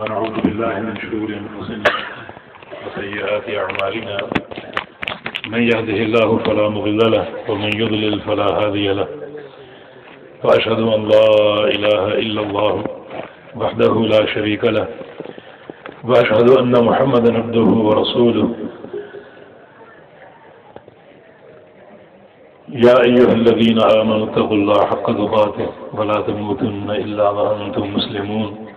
ونعوذ بالله من شرور أنفسنا وسيئات أعمالنا من يهده الله فلا مضل له ومن يضلل فلا هادي له وأشهد أن لا إله إلا الله وحده لا شريك له وأشهد أن محمدا عبده ورسوله يا أيها الذين آمنوا اتقوا الله حق تقاته ولا تموتن إلا وأنتم مسلمون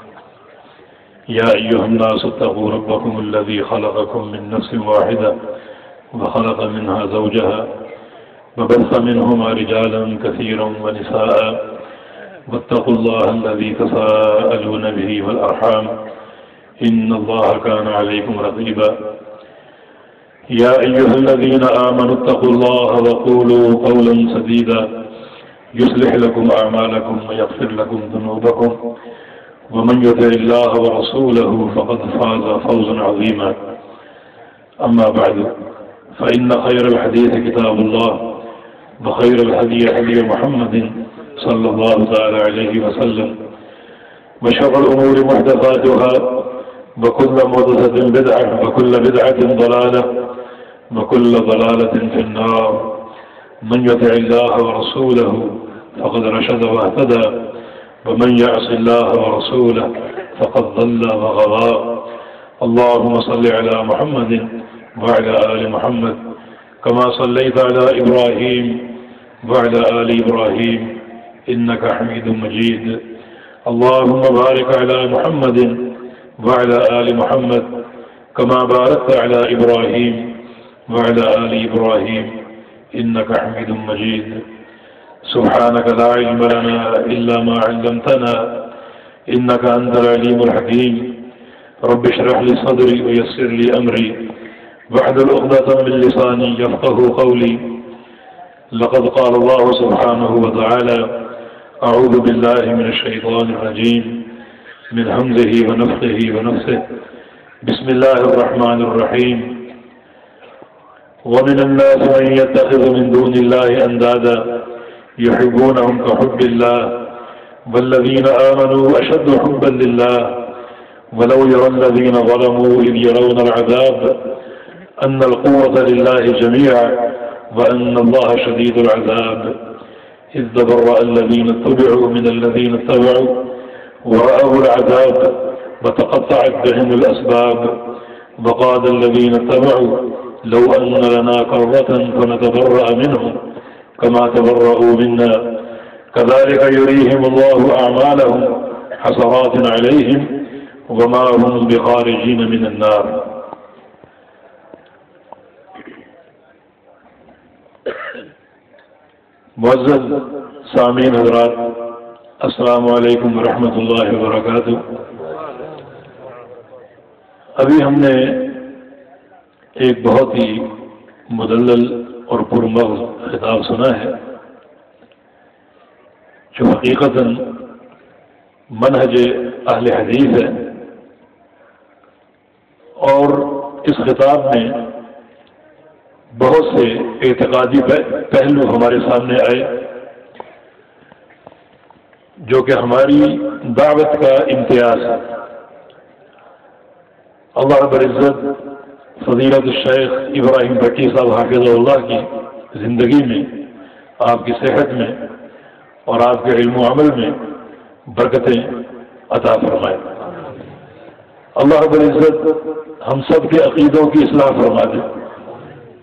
يا أيها الناس اتقوا ربكم الذي خلقكم من نفس واحدة وخلق منها زوجها وبث منهما رجالا كثيرا ونساء واتقوا الله الذي تساءلون به والأرحام إن الله كان عليكم رقيبا يا أيها الذين آمنوا اتقوا الله وقولوا قولا سديدا يصلح لكم أعمالكم ويغفر لكم ذنوبكم ومن يطع الله ورسوله فقد فاز فوزا عظيما أما بعد فإن خير الحديث كتاب الله وخير الهدي هدي محمد صلى الله تعالى عليه وسلم وشر الأمور محدثاتها وكل محدثة بدعة وكل بدعة ضلالة وكل ضلالة في النار من يطع الله ورسوله فقد رشد واهتدى ومن يعص الله ورسوله فقد ضل وغوى اللهم صل على محمد وعلى آل محمد كما صليت على إبراهيم وعلى آل إبراهيم إنك حميد مجيد اللهم بارك على محمد وعلى آل محمد كما باركت على إبراهيم وعلى آل إبراهيم إنك حميد مجيد سبحانك لا علم لنا إلا ما علمتنا إنك أنت العليم الحكيم رب اشرح لي صدري ويسر لي أمري واحلل عقدة من لساني يفقهوا قولي لقد قال الله سبحانه وتعالى أعوذ بالله من الشيطان الرجيم من همزه ونفخه ونفثه بسم الله الرحمن الرحيم ومن الناس من يتخذ من دون الله أندادا يحبونهم كحب الله والذين آمنوا أشد حبا لله ولو يرى الذين ظلموا إذ يرون العذاب أن القوة لله جميعا وأن الله شديد العذاب إذ تبرأ الذين اتبعوا من الذين اتبعوا ورأوا العذاب وتقطعت بهم الأسباب وقال الذين اتبعوا لو أن لنا كرة فنتبرأ منهم كما تبرؤوا منا كذلك يريهم الله أعمالهم حسرات عليهم وما هم بخارجين من النار. معزز سامعین حضرات السلام علیکم ورحمۃ اللہ وبرکاتہ. ابھی ہم نے ایک بہت ہی مدلل اور پرمغز خطاب سنا ہے جو حقیقتاً منہج اہل حدیث ہے، اور اس خطاب میں بہت سے اعتقادی پہلو ہمارے سامنے آئے جو کہ ہماری دعوت کا امتیاز ہے. اللہ رب العزت فضیلت الشیخ ابراہیم بھٹی صاحب حافظ اللہ کی زندگی میں، آپ کی صحت میں اور آپ کے علم و عمل میں برکتیں عطا فرمائے. اللہ رب العزت ہم سب کے عقیدوں کی اصلاح فرما دے.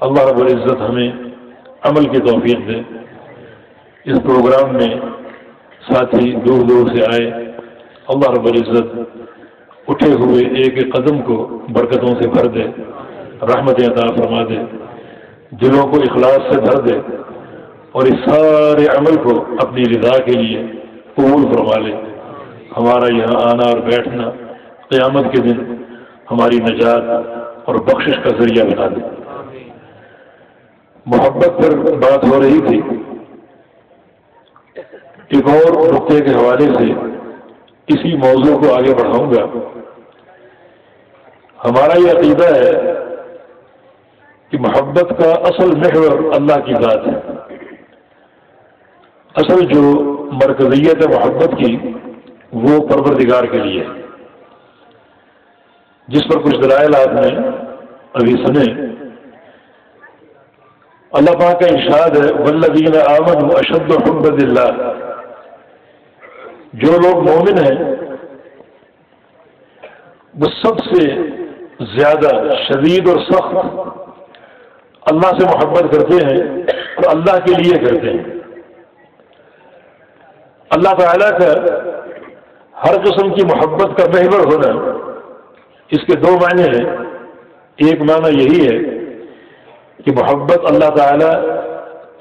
اللہ رب العزت ہمیں عمل کی توفیق دے. اس پروگرام میں ساتھی دور دور سے آئے. اللہ رب العزت اٹھے ہوئے ایک ایک قدم کو برکتوں سے بھر دے، رحمتیں عطا فرما دے، دلوں کو اخلاص سے بھر دے، اور اس سارے عمل کو اپنی رضا کے لیے قبول فرما لے. ہمارا یہاں آنا اور بیٹھنا قیامت کے دن ہماری نجات اور بخشش کا ذریعہ بنا دے. محبت پر بات ہو رہی تھی. ایک اور نقطے کے حوالے سے اسی موضوع کو آگے بڑھاؤں گا. ہمارا یہ عقیدہ ہے کہ محبت کا اصل محور اللہ کی ذات ہے. اصل جو مرکزیت ہے محبت کی وہ پروردگار کے لیے. جس پر کچھ دلائل آپ نے ابھی سنے. اللہ پاک کا ارشاد ہے والذین آمنوا اشد حبا للہ، جو لوگ مومن ہیں وہ سب سے زیادہ شدید اور سخت اللہ سے محبت کرتے ہیں اور اللہ کے لیے کرتے ہیں. اللہ تعالیٰ کا ہر قسم کی محبت کا محور ہونا، اس کے دو معنی ہیں. ایک معنی یہی ہے کہ محبت اللہ تعالیٰ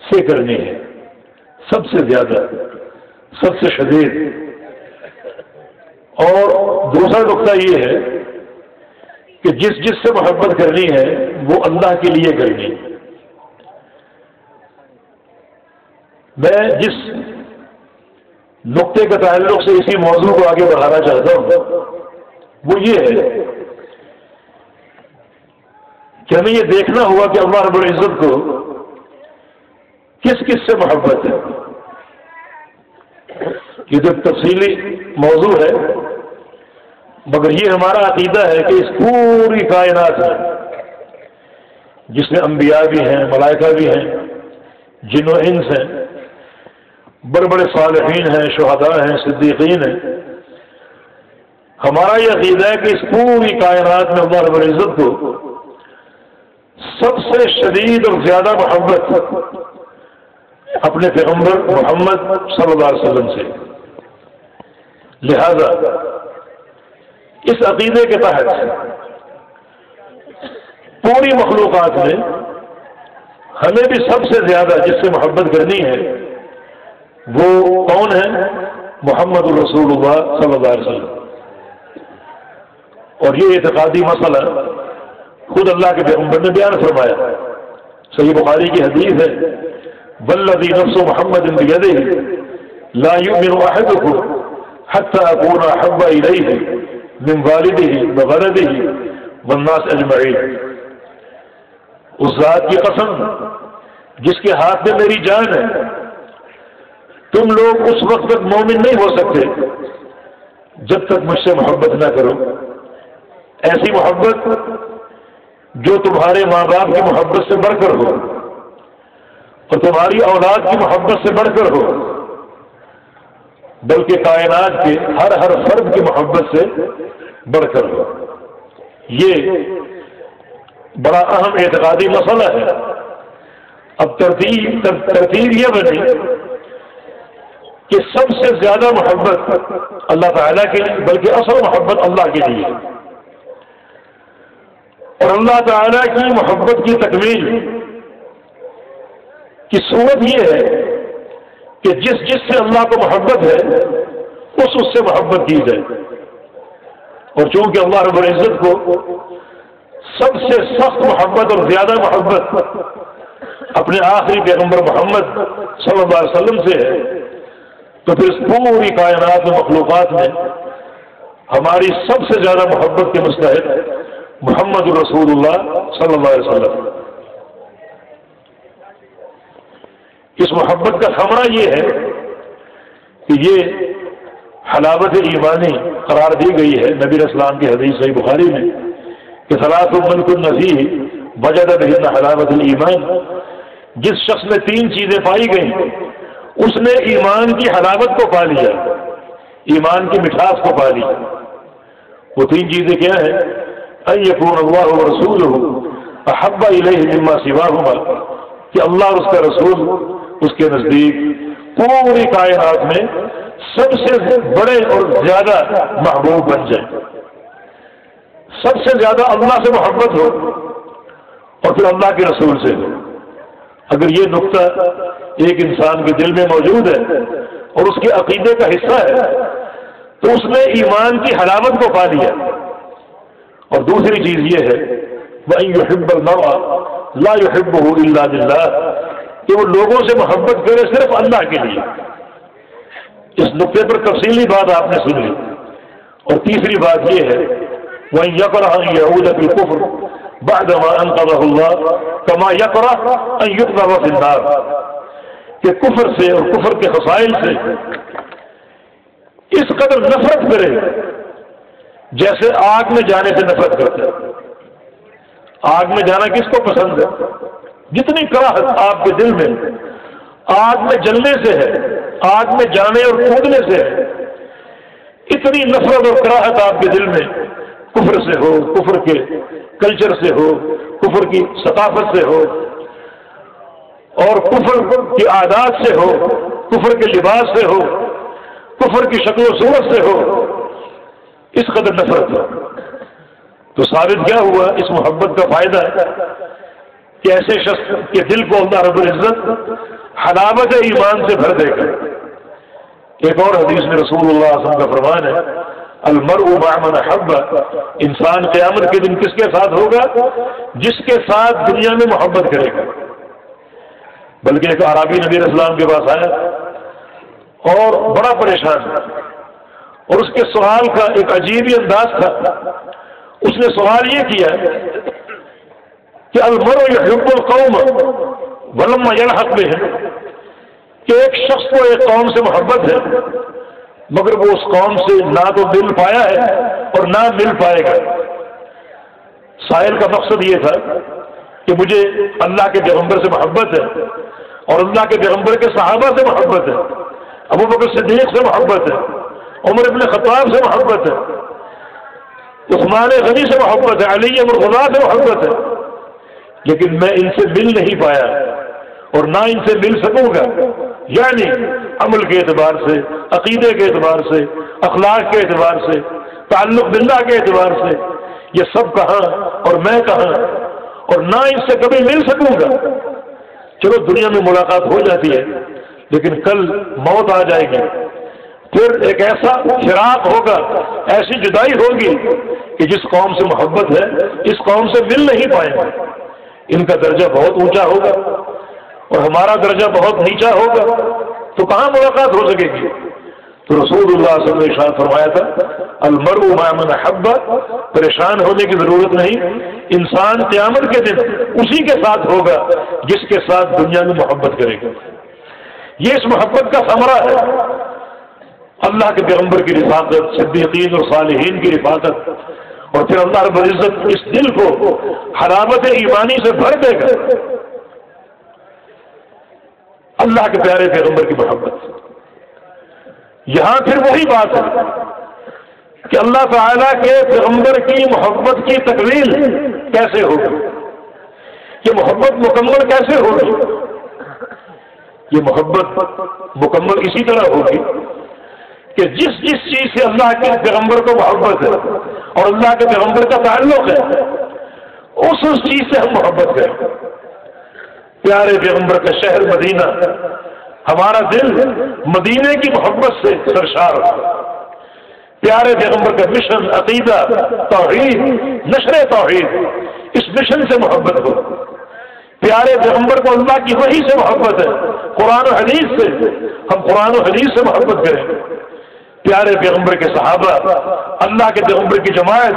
سے کرنی ہے سب سے زیادہ، سب سے شدید. اور دوسرا نقطہ یہ ہے کہ جس سے محبت کرنی ہے وہ اللہ کے لیے کرنی ہے. میں جس نقطے کا تعلق سے اسی موضوع کو آگے بڑھانا چاہتا ہوں وہ یہ ہے کہ ہمیں یہ دیکھنا ہوا کہ اللہ رب العزت کو کس کس سے محبت ہے. یہ تو تفصیلی موضوع ہے، مگر یہ ہمارا عقیدہ ہے کہ اس پوری کائنات میں جس میں انبیاء بھی ہیں، ملائکہ بھی ہیں، جن و انس ہیں، بڑے بڑے صالحین ہیں، شہداء ہیں، صدیقین ہیں، ہمارا یہ عقیدہ ہے کہ اس پوری کائنات میں اللہ رب العزت کو سب سے شدید اور زیادہ محبت اپنے پیغمبر محمد صلی اللہ علیہ وسلم سے. لہذا اس عقیدے کے تحت پوری مخلوقات میں ہمیں بھی سب سے زیادہ جس سے محبت کرنی ہے وہ کون ہے؟ محمد الرسول اللہ صلی اللہ علیہ وسلم. اور یہ اعتقادی مسئلہ خود اللہ کے پیغمبر نے بیان فرمایا. صحیح بخاری کی حدیث ہے والذی نفس محمد بیدہ لا یؤمن احدکم حتی اکون احب الیہ من والدہ وولدہ والناس اجمعین. اس ذات کی قسم جس کے ہاتھ میں میری جان ہے، تم لوگ اس وقت تک مومن نہیں ہو سکتے جب تک مجھ سے محبت نہ کرو. ایسی محبت جو تمہارے ماں باپ کی محبت سے بڑھ کر ہو اور تمہاری اولاد کی محبت سے بڑھ کر ہو، بلکہ کائنات کے ہر فرد کی محبت سے بڑھ کر ہو. یہ بڑا اہم اعتقادی مسئلہ ہے. اب ترتیب یہ بنی کہ سب سے زیادہ محبت اللہ تعالیٰ کے لیے، بلکہ اصل محبت اللہ کے لیے. اور اللہ تعالیٰ کی محبت کی تکمیل کی صورت یہ ہے کہ جس سے اللہ کو محبت ہے اس سے محبت کی جائے. اور چونکہ اللہ رب العزت کو سب سے سخت محبت اور زیادہ محبت اپنے آخری پیغمبر محمد صلی اللہ علیہ وسلم سے ہے، تو پھر اس پوری کائنات میں مخلوقات میں ہماری سب سے زیادہ محبت کے مستحق محمد رسول اللہ صلی اللہ علیہ وسلم. اس محبت کا ثمرہ یہ ہے کہ یہ حلاوت ایمانی قرار دی گئی ہے نبی اسلام کی حدیث صحیح بخاری میں کہ ثلاث من کن فیہ وجد بہن حلاوت الایمان. جس شخص میں تین چیزیں پائی گئیں اس نے ایمان کی حلاوت کو پا لیا، ایمان کی مٹھاس کو پا لی. وہ تین چیزیں کیا ہیں؟ ان یکون اللہ ورسولہ احب الیہ مما سواہما، کہ اللہ اور اس کا رسول اس کے نزدیک پوری کائنات میں سب سے بڑے اور زیادہ محبوب بن جائیں. سب سے زیادہ اللہ سے محبت ہو اور پھر اللہ کے رسول سے ہو. اگر یہ نقطہ ایک انسان کے دل میں موجود ہے اور اس کے عقیدے کا حصہ ہے تو اس نے ایمان کی حلاوت کو پا لیا. اور دوسری چیز یہ ہے وَأَن يُحِبَّ الْمَرْءَ لَا يُحِبُّهُ إِلَّا بِاللَّهِ، کہ وہ لوگوں سے محبت کرے صرف اللہ کے لیے. اس نقطے پر تفصیلی بات آپ نے سن لی. اور تیسری بات یہ ہے وَأَن يَكْرَهَ أَن يَعُودَ فِي الْكُفْرِ بَعْدَمَا أَنْقَذَهُ اللَّهُ كَمَا يَكْرَهُ أَن يُقْذَفَ فِي النَّارِ، کہ کفر سے اور کفر کے خصائل سے اس قدر نفرت کرے جیسے آگ میں جانے سے نفرت کرتے ہیں۔ آگ میں جانا کس کو پسند ہے؟ جتنی کراہت آپ کے دل میں آگ میں جلنے سے ہے، آگ میں جانے اور کودنے سے ہے، اتنی نفرت اور کراہت آپ کے دل میں کفر سے ہو، کفر کے کلچر سے ہو، کفر کی ثقافت سے ہو، اور کفر کی عادات سے ہو، کفر کے لباس سے ہو، کفر کی شکل و صورت سے ہو، اس قدر نفرت ہو، تو ثابت کیا ہوا؟ اس محبت کا فائدہ ہے کہ ایسے شخص کے دل کو اللہ رب العزت حلاوت ایمان سے بھر دے گا۔ ایک اور حدیث میں رسول اللہ صلی اللہ علیہ وسلم کا فرمان ہے، المرء مع من احب، انسان قیامت کے دن کس کے ساتھ ہوگا؟ جس کے ساتھ دنیا میں محبت کرے گا۔ بلکہ ایک عربی نبی علیہ السلام کے پاس آیا اور بڑا پریشان تھا، اور اس کے سوال کا ایک عجیب ہی انداز تھا۔ اس نے سوال یہ کیا کہ المرء يحب القوم ولما يلحق بهم، کہ ایک شخص کو ایک قوم سے محبت ہے مگر وہ اس قوم سے نہ تو مل پایا ہے اور نہ مل پائے گا۔ سائل کا مقصد یہ تھا کہ مجھے اللہ کے پیغمبر سے محبت ہے اور اللہ کے پیغمبر کے صحابہ سے محبت ہے، ابو بکر صدیق سے محبت ہے، عمر ابن خطاب سے محبت ہے، عثمان غنی سے محبت ہے، علی مرتضیٰ سے محبت ہے، لیکن میں ان سے مل نہیں پایا اور نہ ان سے مل سکوں گا۔ یعنی عمل کے اعتبار سے، عقیدے کے اعتبار سے، اخلاق کے اعتبار سے، تعلق باللہ کے اعتبار سے، یہ سب کہاں اور میں کہاں، اور نہ ان سے کبھی مل سکوں گا۔ چلو دنیا میں ملاقات ہو جاتی ہے لیکن کل موت آ جائے گی، پھر ایک ایسا فراق ہوگا، ایسی جدائی ہوگی کہ جس قوم سے محبت ہے اس قوم سے مل نہیں پائیں گے۔ ان کا درجہ بہت اونچا ہوگا اور ہمارا درجہ بہت نیچا ہوگا، تو کہاں ملاقات ہو سکے گی؟ تو رسول اللہ صلی اللہ علیہ وسلم نے ارشاد فرمایا تھا، المرء مع من احب، پریشان ہونے کی ضرورت نہیں، انسان قیامت کے دن اسی کے ساتھ ہوگا جس کے ساتھ دنیا میں محبت کرے گا۔ یہ اس محبت کا ثمرہ ہے، اللہ کے پیغمبر کی رفاقت، صدیقین اور صالحین کی رفاقت، اور پھر اللہ رب العزت اس دل کو حلاوت ایمانی سے بھر دے گا۔ اللہ کے پیارے پیغمبر کی محبت، یہاں پھر وہی بات ہے کہ اللہ تعالیٰ کے پیغمبر کی محبت کی تکمیل کیسے ہوگی، یہ محبت مکمل کیسے ہوگی؟ یہ محبت مکمل اسی طرح ہوگی کہ جس چیز سے اللہ کے پیغمبر کو محبت ہے اور اللہ کے پیغمبر کا تعلق ہے اس چیز سے ہم محبت کریں۔ پیارے پیغمبر کا شہر مدینہ، ہمارا دل مدینے کی محبت سے سرشار ہو، پیارے پیغمبر کا مشن، عقیدہ، توحید، نشر توحید، اس مشن سے محبت ہو، پیارے پیغمبر کو اللہ کی وحی سے محبت ہے، قرآن و حدیث سے، ہم قرآن و حدیث سے محبت کریں، پیارے پیغمبر کے صحابہ، اللہ کے پیغمبر کی جماعت،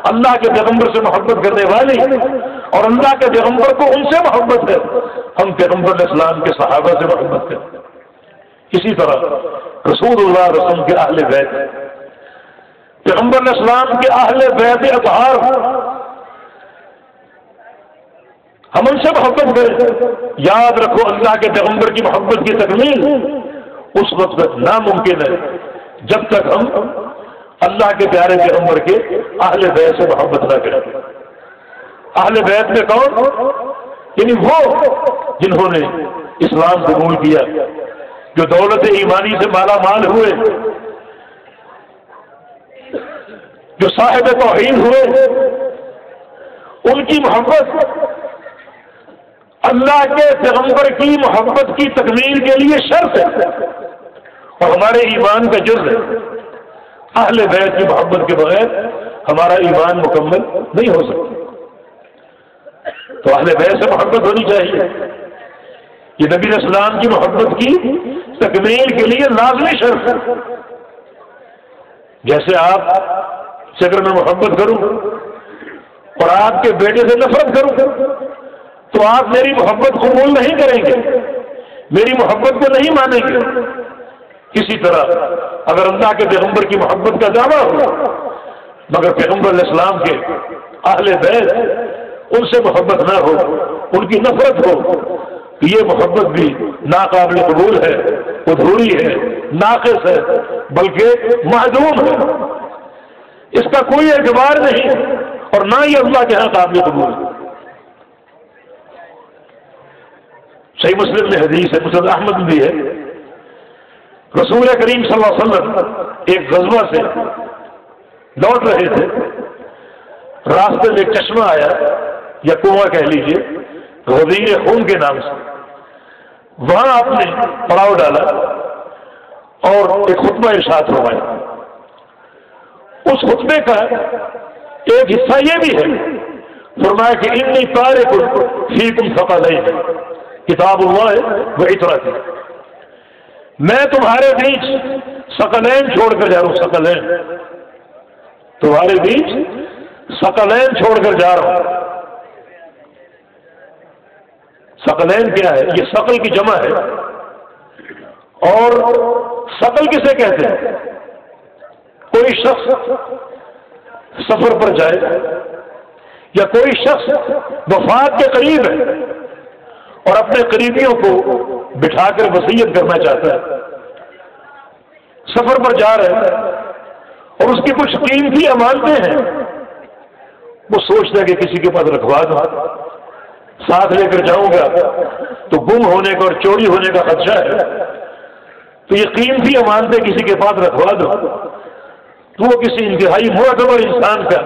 اللہ کے پیغمبر سے محبت کرنے والی، اور اللہ کے پیغمبر کو ان سے محبت ہے، ہم پیغمبر اسلام کے صحابہ سے محبت کریں۔ اسی طرح رسول اللہ علیہ وسلم کے اہل بیت، پیغمبر اسلام کے اہل بیت اطہار، ہم ان سے محبت کریں۔ یاد رکھو اللہ کے پیغمبر کی محبت کی تکمیل اس وقت تک ناممکن ہے جب تک ہم اللہ کے پیارے پیغمبر کے اہل بیت سے محبت نہ کریں۔ اہل بیت میں کون؟ یعنی وہ جنہوں نے اسلام قبول کیا، جو دولت ایمانی سے مالا مال ہوئے، جو صاحب توحید ہوئے، ان کی محبت اللہ کے پیغمبر کی محبت کی تکمیل کے لیے شرط ہے اور ہمارے ایمان کا جز ہے۔ اہل بیت کی محبت کے بغیر ہمارا ایمان مکمل نہیں ہو سکتا، تو اہل بیت سے محبت ہونی چاہیے۔ یہ نبی علیہ السلام کی محبت کی تکمیل کے لیے لازمی شرط ہے۔ جیسے آپ سے اگر میں محبت کروں اور آپ کے بیٹے سے نفرت کروں تو آپ میری محبت قبول نہیں کریں گے، میری محبت کو نہیں مانیں گے۔ اسی طرح اگر اللہ کے پیغمبر کی محبت کا دعویٰ ہو مگر پیغمبر علیہ السلام کے اہل بیت ان سے محبت نہ ہو، ان کی نفرت ہو، یہ محبت بھی ناقابل قبول ہے، ادھوری ہے، ناقص ہے، بلکہ معدوم ہے، اس کا کوئی اعتبار نہیں اور نہ ہی اللہ کے ہاں قابل قبول ہے۔ صحیح مسلم میں حدیث ہے، مسند احمد بھی ہے، رسول کریم صلی اللہ علیہ وسلم ایک غزوہ سے لوٹ رہے تھے، راستے میں ایک چشمہ آیا یا کنواں کہہ لیجیے، غدیر خون کے نام سے، وہاں آپ نے پڑاؤ ڈالا اور ایک خطبہ ارشاد فرمایا۔ اس خطبے کا ایک حصہ یہ بھی ہے، فرمایا کہ انی تارک فیکم ثقلین، کتاب اللہ و عترتی، میں تمہارے بیچ ثقلین چھوڑ کر جا رہا ہوں، ثقلین، تمہارے بیچ ثقلین چھوڑ کر جا رہا ہوں۔ ثقلین کیا ہے؟ یہ ثقل کی جمع ہے، اور ثقل کسے کہتے ہیں؟ کوئی شخص سفر پر جائے یا کوئی شخص وفات کے قریب ہے اور اپنے قریبیوں کو بٹھا کر وصیت کرنا چاہتا ہے، سفر پر جا رہا ہے اور اس کی کچھ قیمتی امانتیں ہیں، وہ سوچتا ہے کہ کسی کے پاس رکھوا دوں، ساتھ لے کر جاؤں گا تو گم ہونے کا اور چوری ہونے کا خدشہ ہے، تو یہ قیمتی امانتیں کسی کے پاس رکھوا دو، تو وہ کسی انتہائی معتبر انسان کا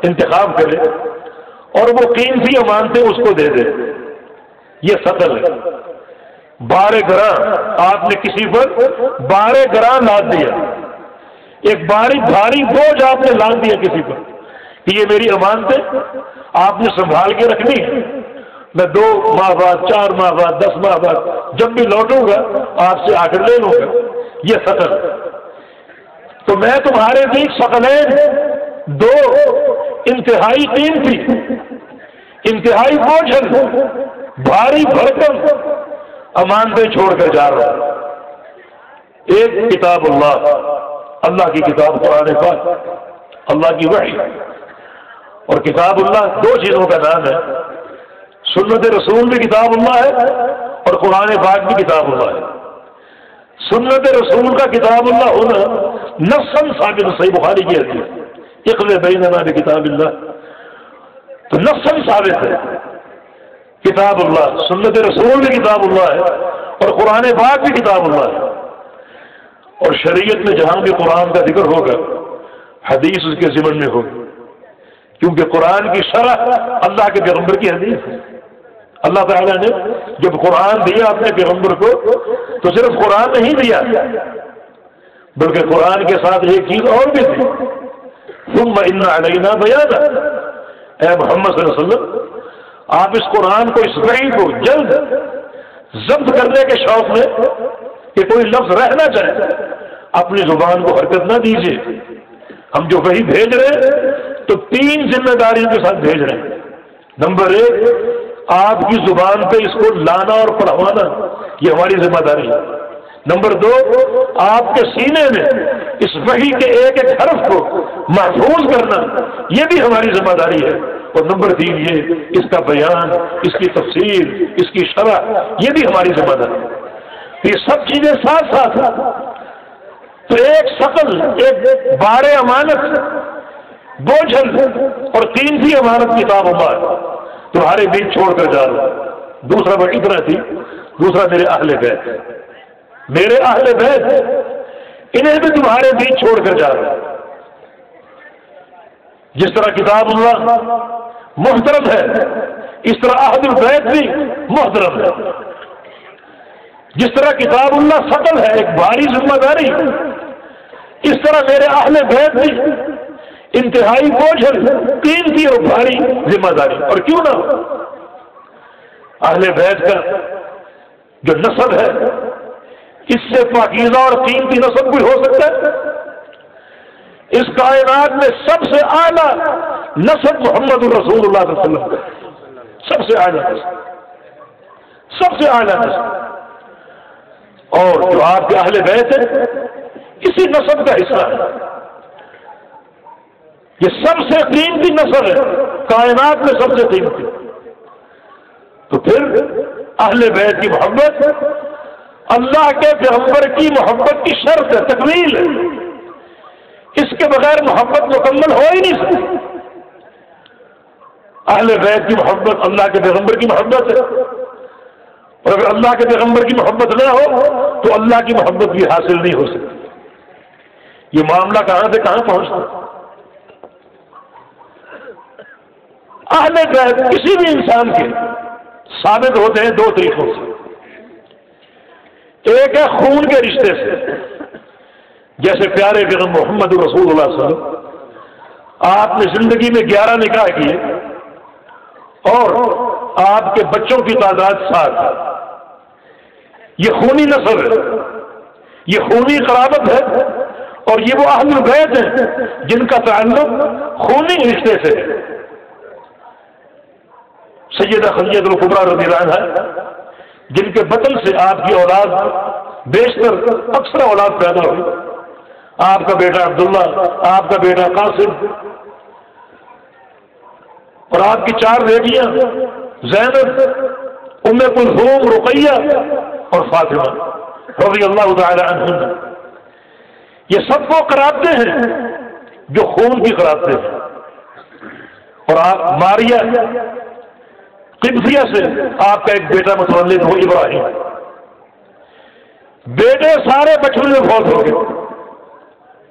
انتخاب کرے اور وہ قیمتی امانتیں اس کو دے دے۔ یہ ثقل ہے۔ بارے گراں، آپ نے کسی پر بارے گراں لاد دیا، ایک بھاری بوجھ آپ نے لاد دیا کسی پر کہ یہ میری امانتیں آپ نے سنبھال کے رکھنی ہے، میں 2 ماہ بعد، 4 ماہ بعد، 10 ماہ بعد جب بھی لوٹوں گا آپ سے آ کر لے لوں گا، یہ ثقل ہے۔ تو میں تمہارے بیچ ثقلین، 2 انتہائی قیمتی، انتہائی بوجھل، بھاری بھرکم امانتیں چھوڑ کر جا رہا ہوں۔ ایک کتاب اللہ، اللہ کی کتاب قرآن پاک، اللہ کی وحی، اور کتاب اللہ 2 چیزوں کا نام ہے، سنت رسول بھی کتاب اللہ ہے اور قرآن پاک بھی کتاب اللہ ہے۔ سنت رسول کا کتاب اللہ ہونا نصاً ثابت، صحیح بخاری کی حدیث، اقضِ بیننا بکتاب اللہ، تو نصاً ثابت ہے کتاب اللہ، سنت رسول بھی کتاب اللہ ہے اور قرآن پاک بھی کتاب اللہ ہے۔ اور شریعت میں جہاں بھی قرآن کا ذکر ہوگا حدیث اس کے ضمن میں ہوگی، کیونکہ قرآن کی شرح اللہ کے پیغمبر کی حدیث ہے۔ اللہ تعالیٰ نے جب قرآن دیا اپنے پیغمبر کو تو صرف قرآن نہیں دیا بلکہ قرآن کے ساتھ ایک چیز اور بھی تھی، ثم ان علینا بیانہ، اے محمد صلی اللہ علیہ وسلم آپ اس قرآن کو، اس وحی کو جلد ضبط کرنے کے شوق میں کہ کوئی لفظ رہ نہ جائے، اپنی زبان کو حرکت نہ دیجیے۔ ہم جو وحی بھیج رہے ہیں تو 3 ذمہ داریوں کے ساتھ بھیج رہے ہیں۔ نمبر 1، آپ کی زبان پہ اس کو لانا اور پڑھوانا، یہ ہماری ذمہ داری ہے۔ نمبر 2، آپ کے سینے میں اس وحی کے ایک ایک حرف کو محفوظ کرنا، یہ بھی ہماری ذمہ داری ہے۔ اور نمبر 3 یہ، اس کا بیان، اس کی تفسیر، اس کی شرح، یہ بھی ہماری ذمہ داری ہے۔ یہ سب چیزیں ساتھ ساتھ ہیں۔ تو ایک ثقل، ایک بار امانت، بوجھل اور قیمتی امانت کتاب اللہ تمہارے بیچ چھوڑ کر جا رہا ہوں۔ دوسرا بات اتنا تھی، دوسرا میرے اہل بیت، میرے اہل بیت، انہیں بھی تمہارے بیچ چھوڑ کر جا رہا ہوں۔ جس طرح کتاب اللہ محترم ہے اس طرح اہل البیت بھی محترم ہے۔ جس طرح کتاب اللہ ثقل ہے، ایک بھاری ذمہ داری، اس طرح میرے اہل بیت بھی انتہائی بوجھل، قیمتی اور بھاری ذمہ داری۔ اور کیوں نہ ہو، اہل بیت کا جو نسب ہے اس سے پاکیزہ اور قیمتی نسب کوئی ہو سکتا ہے؟ اس کائنات میں سب سے اعلیٰ نسب محمد الرسول اللہ صلی اللہ علیہ وسلم کا، سب سے اعلیٰ نسب، سب سے اعلیٰ نسب۔ اور جو آپ کے اہل بیت ہیں اسی نسب کا حصہ ہے۔ یہ سب سے قیمتی نسل ہے، کائنات میں سب سے قیمتی. تو پھر اہل بیت کی محبت اللہ کے پیغمبر کی محبت کی شرط ہے، تکمیل ہے. اس کے بغیر محبت مکمل ہو ہی نہیں سکتی. اہل بیت کی محبت اللہ کے پیغمبر کی محبت ہے، اور اگر اللہ کے پیغمبر کی محبت نہ ہو تو اللہ کی محبت بھی حاصل نہیں ہو سکتی. یہ معاملہ کہاں سے کہاں پہنچتا. اہل بیت کسی بھی انسان کے ثابت ہوتے ہیں دو طریقوں سے. ایک ہے خون کے رشتے سے، جیسے پیارے پیغمبر محمد رسول اللہ صلی اللہ علیہ وسلم، آپ نے زندگی میں 11 نکاح کیے اور آپ کے بچوں کی تعداد 7. یہ خونی نسل ہے، یہ خونی قرابت ہے، اور یہ وہ اہل بیت ہیں جن کا تعلق خونی رشتے سے ہے. سیدہ خدیجہ الکبریٰ رضی اللہ عنہا جن کے بطن سے آپ کی اولاد بیشتر اکثر اولاد پیدا ہوئی، آپ کا بیٹا عبداللہ، آپ کا بیٹا قاسم، اور آپ کی 4 بیٹیاں زینب، ام کلثوم، رقیہ اور فاطمہ رضی اللہ تعالی عنہن. یہ سب وہ قرابتیں ہیں جو خون کی قرابتیں ہیں. اور آپ ماریہ قبطیہ سے آپ کا ایک بیٹا متولد ہو، ابراہیم. بیٹے سارے بچپن میں فوت ہو گئے.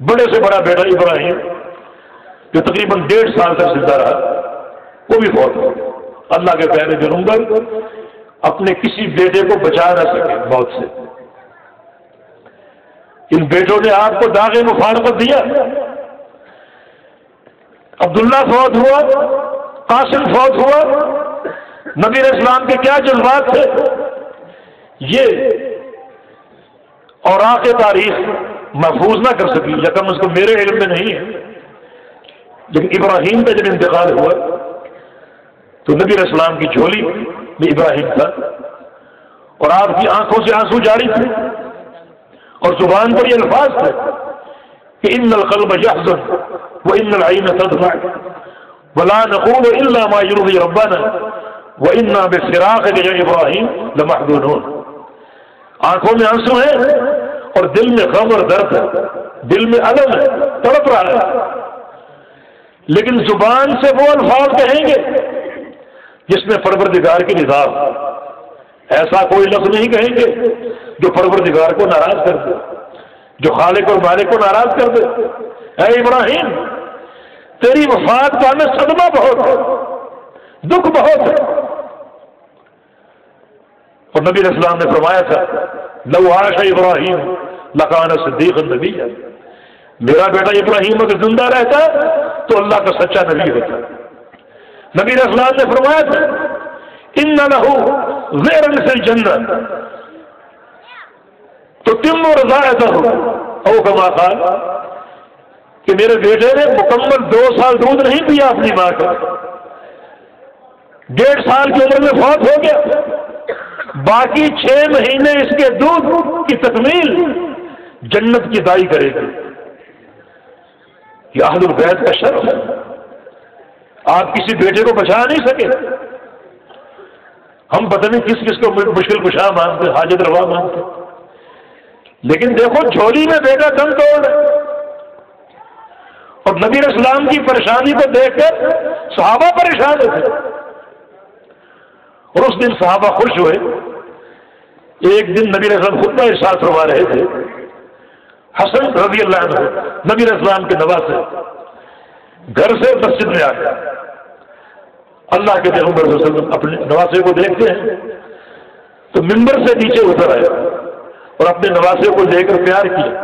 بڑے سے بڑا بیٹا ابراہیم جو تقریباً 1.5 سال تک زندہ رہا، وہ بھی فوت ہو گیا. اللہ کے پیارے پیغمبر اپنے کسی بیٹے کو بچا نہ سکے موت سے. ان بیٹوں نے آپ کو داغ مفارقت دیا. عبداللہ فوت ہوا، قاسم فوت ہوا. نبی علیہ السلام کے کیا جذبات تھے یہ اوراق تاریخ محفوظ نہ کر سکی، یا کم از کم میرے علم میں نہیں ہے. لیکن ابراہیم کا جب انتقال ہوا تو نبی علیہ السلام کی جھولی میں ابراہیم تھا، اور آپ کی آنکھوں سے آنسو جاری تھے، اور زبان پر یہ الفاظ تھے کہ ان القلب یحزن وان العین تدمع ولا نقول الا ما يرضي ربنا وانا بفراقك يا ابراہیم لمحزونون. آنکھوں میں آنسو ہیں اور دل میں غم اور درد ہے، دل میں الم ہے، تڑپ رہا ہے، لیکن زبان سے وہ الفاظ کہیں گے جس میں پروردگار کی رضا. ایسا کوئی لفظ نہیں کہیں گے جو پروردگار کو ناراض کر دے، جو خالق اور مالک کو ناراض کر دے. اے ابراہیم، تیری وفات کا ہمیں صدمہ بہت ہے، دکھ بہت ہے. اور نبی علیہ السلام نے فرمایا تھا لو عاش ابراہیم لکان صدیقا نبیا. میرا بیٹا ابراہیم اگر زندہ رہتا تو اللہ کا سچا نبی ہوتا. نبی علیہ السلام نے فرمایا تھا ان له زیرا فی الجنہ تتم رضاعته او کما قال کہ میرے بیٹے نے مکمل 2 سال دودھ نہیں پیا اپنی ماں کا، 1.5 سال کی عمر میں فوت ہو گیا، باقی 6 مہینے اس کے دودھ کی تکمیل جنت کی دائی کرے گی. یہ اہل البیت کا شرف ہے. آپ کسی بیٹے کو بچا نہیں سکے. ہم پتہ نہیں کس کس کو مشکل کشا مانتے، حاجت روا مانتے، لیکن دیکھو جھولی میں بیٹا دم توڑ. اور نبی علیہ السلام کی پریشانی کو دیکھ کر صحابہ پریشان ہوتے، اور اس دن صحابہ خوش ہوئے. ایک دن نبی علیہ السلام خطبہ ارشاد فرما رہے تھے. حسن رضی اللہ عنہ نبی علیہ السلام کے نواسے گھر سے مسجد میں آ گیا. اللہ کے پیغمبر صلی اللہ علیہ وسلم اپنے نواسے کو دیکھتے ہیں تو ممبر سے نیچے اتر آئے اور اپنے نواسے کو لے کر پیار کیا.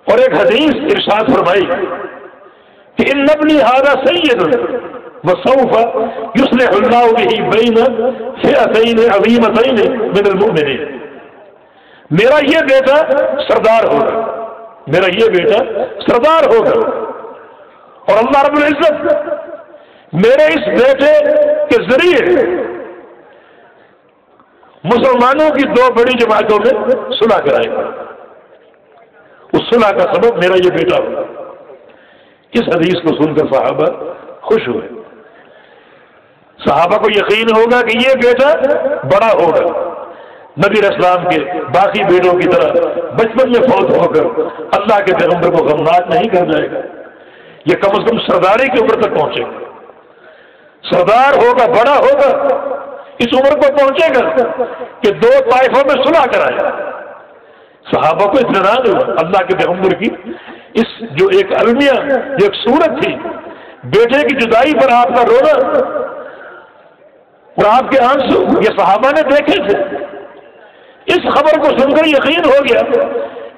اور ایک حدیث ارشاد فرمائی کہ ان ابنی ھذا سید وسوف یصلح اللہ به بین فئتین عظیمتین من المؤمنین. میرا یہ بیٹا سردار ہوگا، میرا یہ بیٹا سردار ہوگا، اور اللہ رب العزت میرے اس بیٹے کے ذریعے مسلمانوں کی 2 بڑی جماعتوں میں صلح کرائے گا. اس صلح کا سبب میرا یہ بیٹا ہوگا. اس حدیث کو سن کر صحابہ خوش ہوئے. صحابہ کو یقین ہوگا کہ یہ بیٹا بڑا ہوگا، نبی اسلام کے باقی بیٹوں کی طرح بچپن میں فوت ہو کر اللہ کے پیغمبر کو غمناک نہیں کر جائے گا، یہ کم از کم سرداری کی عمر تک پہنچے گا، سردار ہوگا، بڑا ہوگا، اس عمر کو پہنچے گا کہ 2 طائفوں میں صلح کرائے. صحابہ کو اطمینان ہوا اللہ کے پیغمبر کی اس جو ایک المیہ، جو ایک صورت تھی، بیٹے کی جدائی پر آپ کا رونا اور آپ کے آنسو، یہ صحابہ نے دیکھے تھے. اس خبر کو سن کر یقین ہو گیا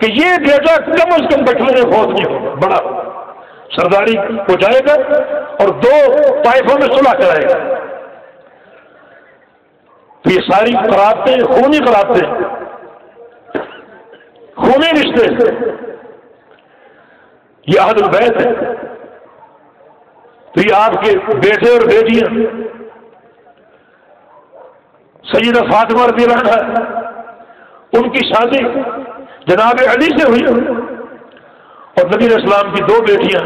کہ یہ بیٹا کم از کم بچپن میں فوت نہیں ہوگا، بڑا سرداری ہو جائے گا اور 2 طائفوں میں صلح کرائے گا. تو یہ ساری قرابتیں خونی قرابتیں، خونی رشتے، یہ عہد البیت ہے. تو یہ آپ کے بیٹے اور بیٹیاں سیدہ فاطمہ رضی اللہ عنہا، ان کی شادی جناب علی سے ہوئی اور نبی علیہ السلام کی 2 بیٹیاں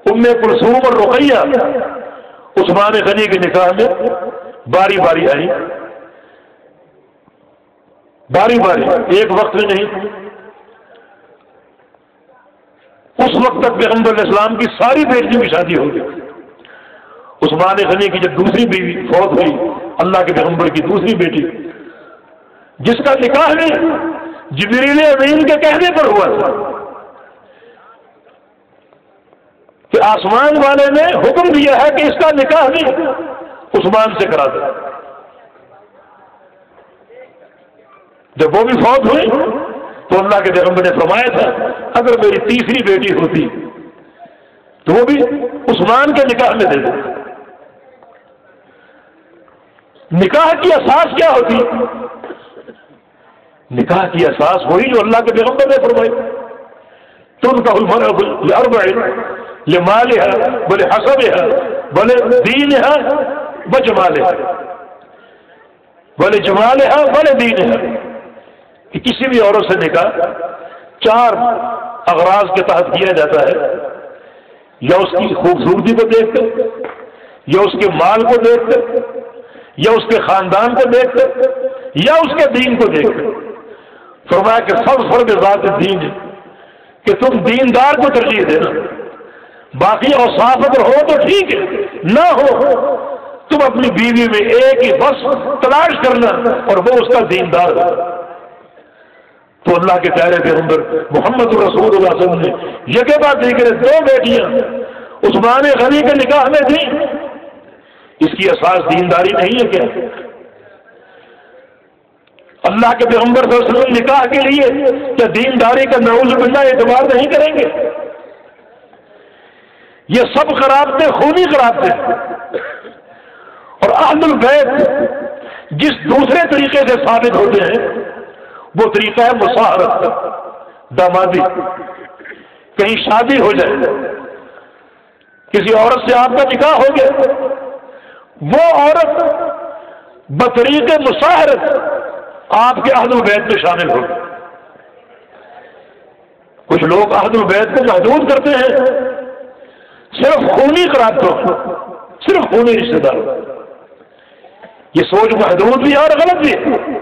ام کلثوم اور رقیہ عثمان غنی کے نکاح میں باری باری آئی، باری باری، ایک وقت میں نہیں. اس وقت تک پیغمبر علیہ السلام کی ساری بیٹیوں کی شادی ہو گئی. عثمان غنی کی جب دوسری بیوی فوت ہوئی، اللہ کے پیغمبر کی دوسری بیٹی، جس کا نکاح نہیں جبریل امین کے کہنے پر ہوا تھا کہ آسمان والے نے حکم دیا ہے کہ اس کا نکاح نہیں عثمان سے کرا دے. جب وہ بھی فوت ہوئی تو اللہ کے پیغمبر نے فرمایا تھا اگر میری تیسری بیٹی ہوتی تو وہ بھی عثمان کے نکاح میں دے دے. نکاح کی اساس کیا ہوتی؟ نکاح کی اساس وہی جو اللہ کے پیغمبر نے فرمائی. تنکح المرأة لأربع لمالها ولحسبها ولدينها وجمالها ولجمالها ولدينها، کہ کسی بھی عورت سے نکاح 4 اغراض کے تحت کیا جاتا ہے، یا اس کی خوبصورتی کو دیکھ کر، یا اس کے مال کو دیکھ کر، یا اس کے خاندان کو دیکھ کر، یا اس کے دین کو دیکھ کر. فرمایا کہ سب فرد ذات دین ہے کہ تم دیندار کو ترجیح دینا، باقی اوصاف اگر ہو تو ٹھیک ہے، نہ ہو تم اپنی بیوی میں ایک ہی بس تلاش کرنا اور وہ اس کا دیندار ہو. تو اللہ کے پیارے پیغمبر محمد رسول اللہ صلی اللہ علیہ وسلم نے یہ بات دیکھ رہے 2 بیٹیاں عثمان غنی کے نکاح میں تھیں. اس کی اساس دینداری نہیں ہے کیا؟ اللہ کے پیغمبر صلی اللہ علیہ وسلم نکاح کے لیے کیا دینداری کا نعوذ باللہ اعتبار نہیں کریں گے؟ یہ سب قرابتیں خونی قرابتیں. اور اہل البیت جس دوسرے طریقے سے ثابت ہوتے ہیں وہ طریقہ ہے مصاہرت کا، دامادی. کہیں شادی ہو جائے، کسی عورت سے آپ کا نکاح ہو گیا، وہ عورت بطریق مصاہرت آپ کے اہل البیت میں شامل ہو. کچھ لوگ اہل البیت کو محدود کرتے ہیں صرف خونی قرابتوں، صرف خونی رشتے دار. یہ سوچ محدود بھی ہے اور غلط بھی ہے.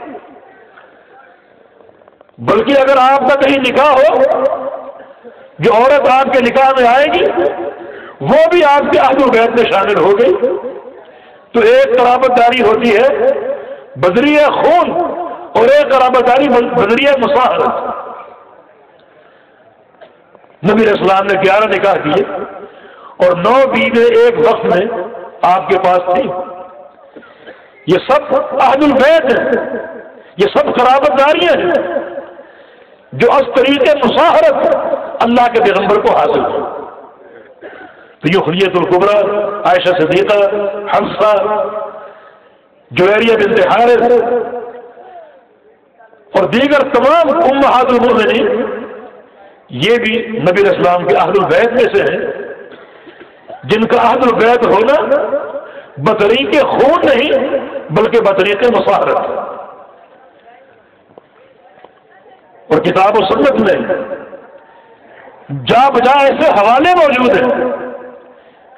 بلکہ اگر آپ کا کہیں نکاح ہو، جو عورت آپ کے نکاح میں آئے گی وہ بھی آپ کے اہل البیت میں شامل ہو گئی تو ایک قرابت داری ہوتی ہے بذریعہ خون اور ایک قرابت داری بذریعہ مصاہرت. نبی علیہ السلام نے 11 نکاح کیے اور 9 بیویں ایک وقت میں آپ کے پاس تھی. یہ سب اہل البیت ہیں، یہ سب قرابت داریاں ہیں جو از طریق مصاہرت اللہ کے پیغمبر کو حاصل ہوئی. تو یہ خلیت الکبریٰ، عائشہ صدیقہ، حفصہ، جویریہ بنت حارث اور دیگر تمام امہات المؤمنین، یہ بھی نبی علیہ السلام کے اہل البیت میں سے ہیں جن کا اہل البیت ہونا بطریق خون نہیں بلکہ بطریق مصاہرت. اور کتاب و سنت میں جا بجا ایسے حوالے موجود ہیں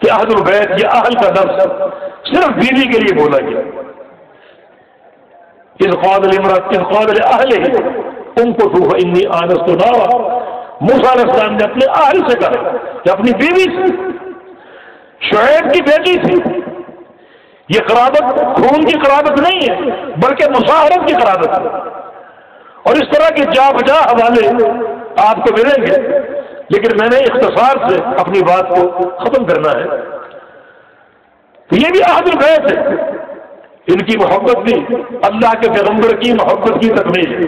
کہ اہل البیت یا اہل کا لفظ صرف بیوی کے لیے بولا گیا. اذ قال لأهله انقضوا فإني آنست نارا. موسیٰ علیہ السلام نے اپنے اہل سے کہا کہ اپنی بیوی سے. شعیب کی بیٹی تھی. یہ قرابت خون کی قرابت نہیں ہے بلکہ مصاہرت کی قرابت ہے. اور اس طرح کے جا بجا حوالے آپ کو ملیں گے، لیکن میں نے اختصار سے اپنی بات کو ختم کرنا ہے. تو یہ بھی اہل البیت ہے. ان کی محبت بھی اللہ کے پیغمبر کی محبت کی تکمیل ہے.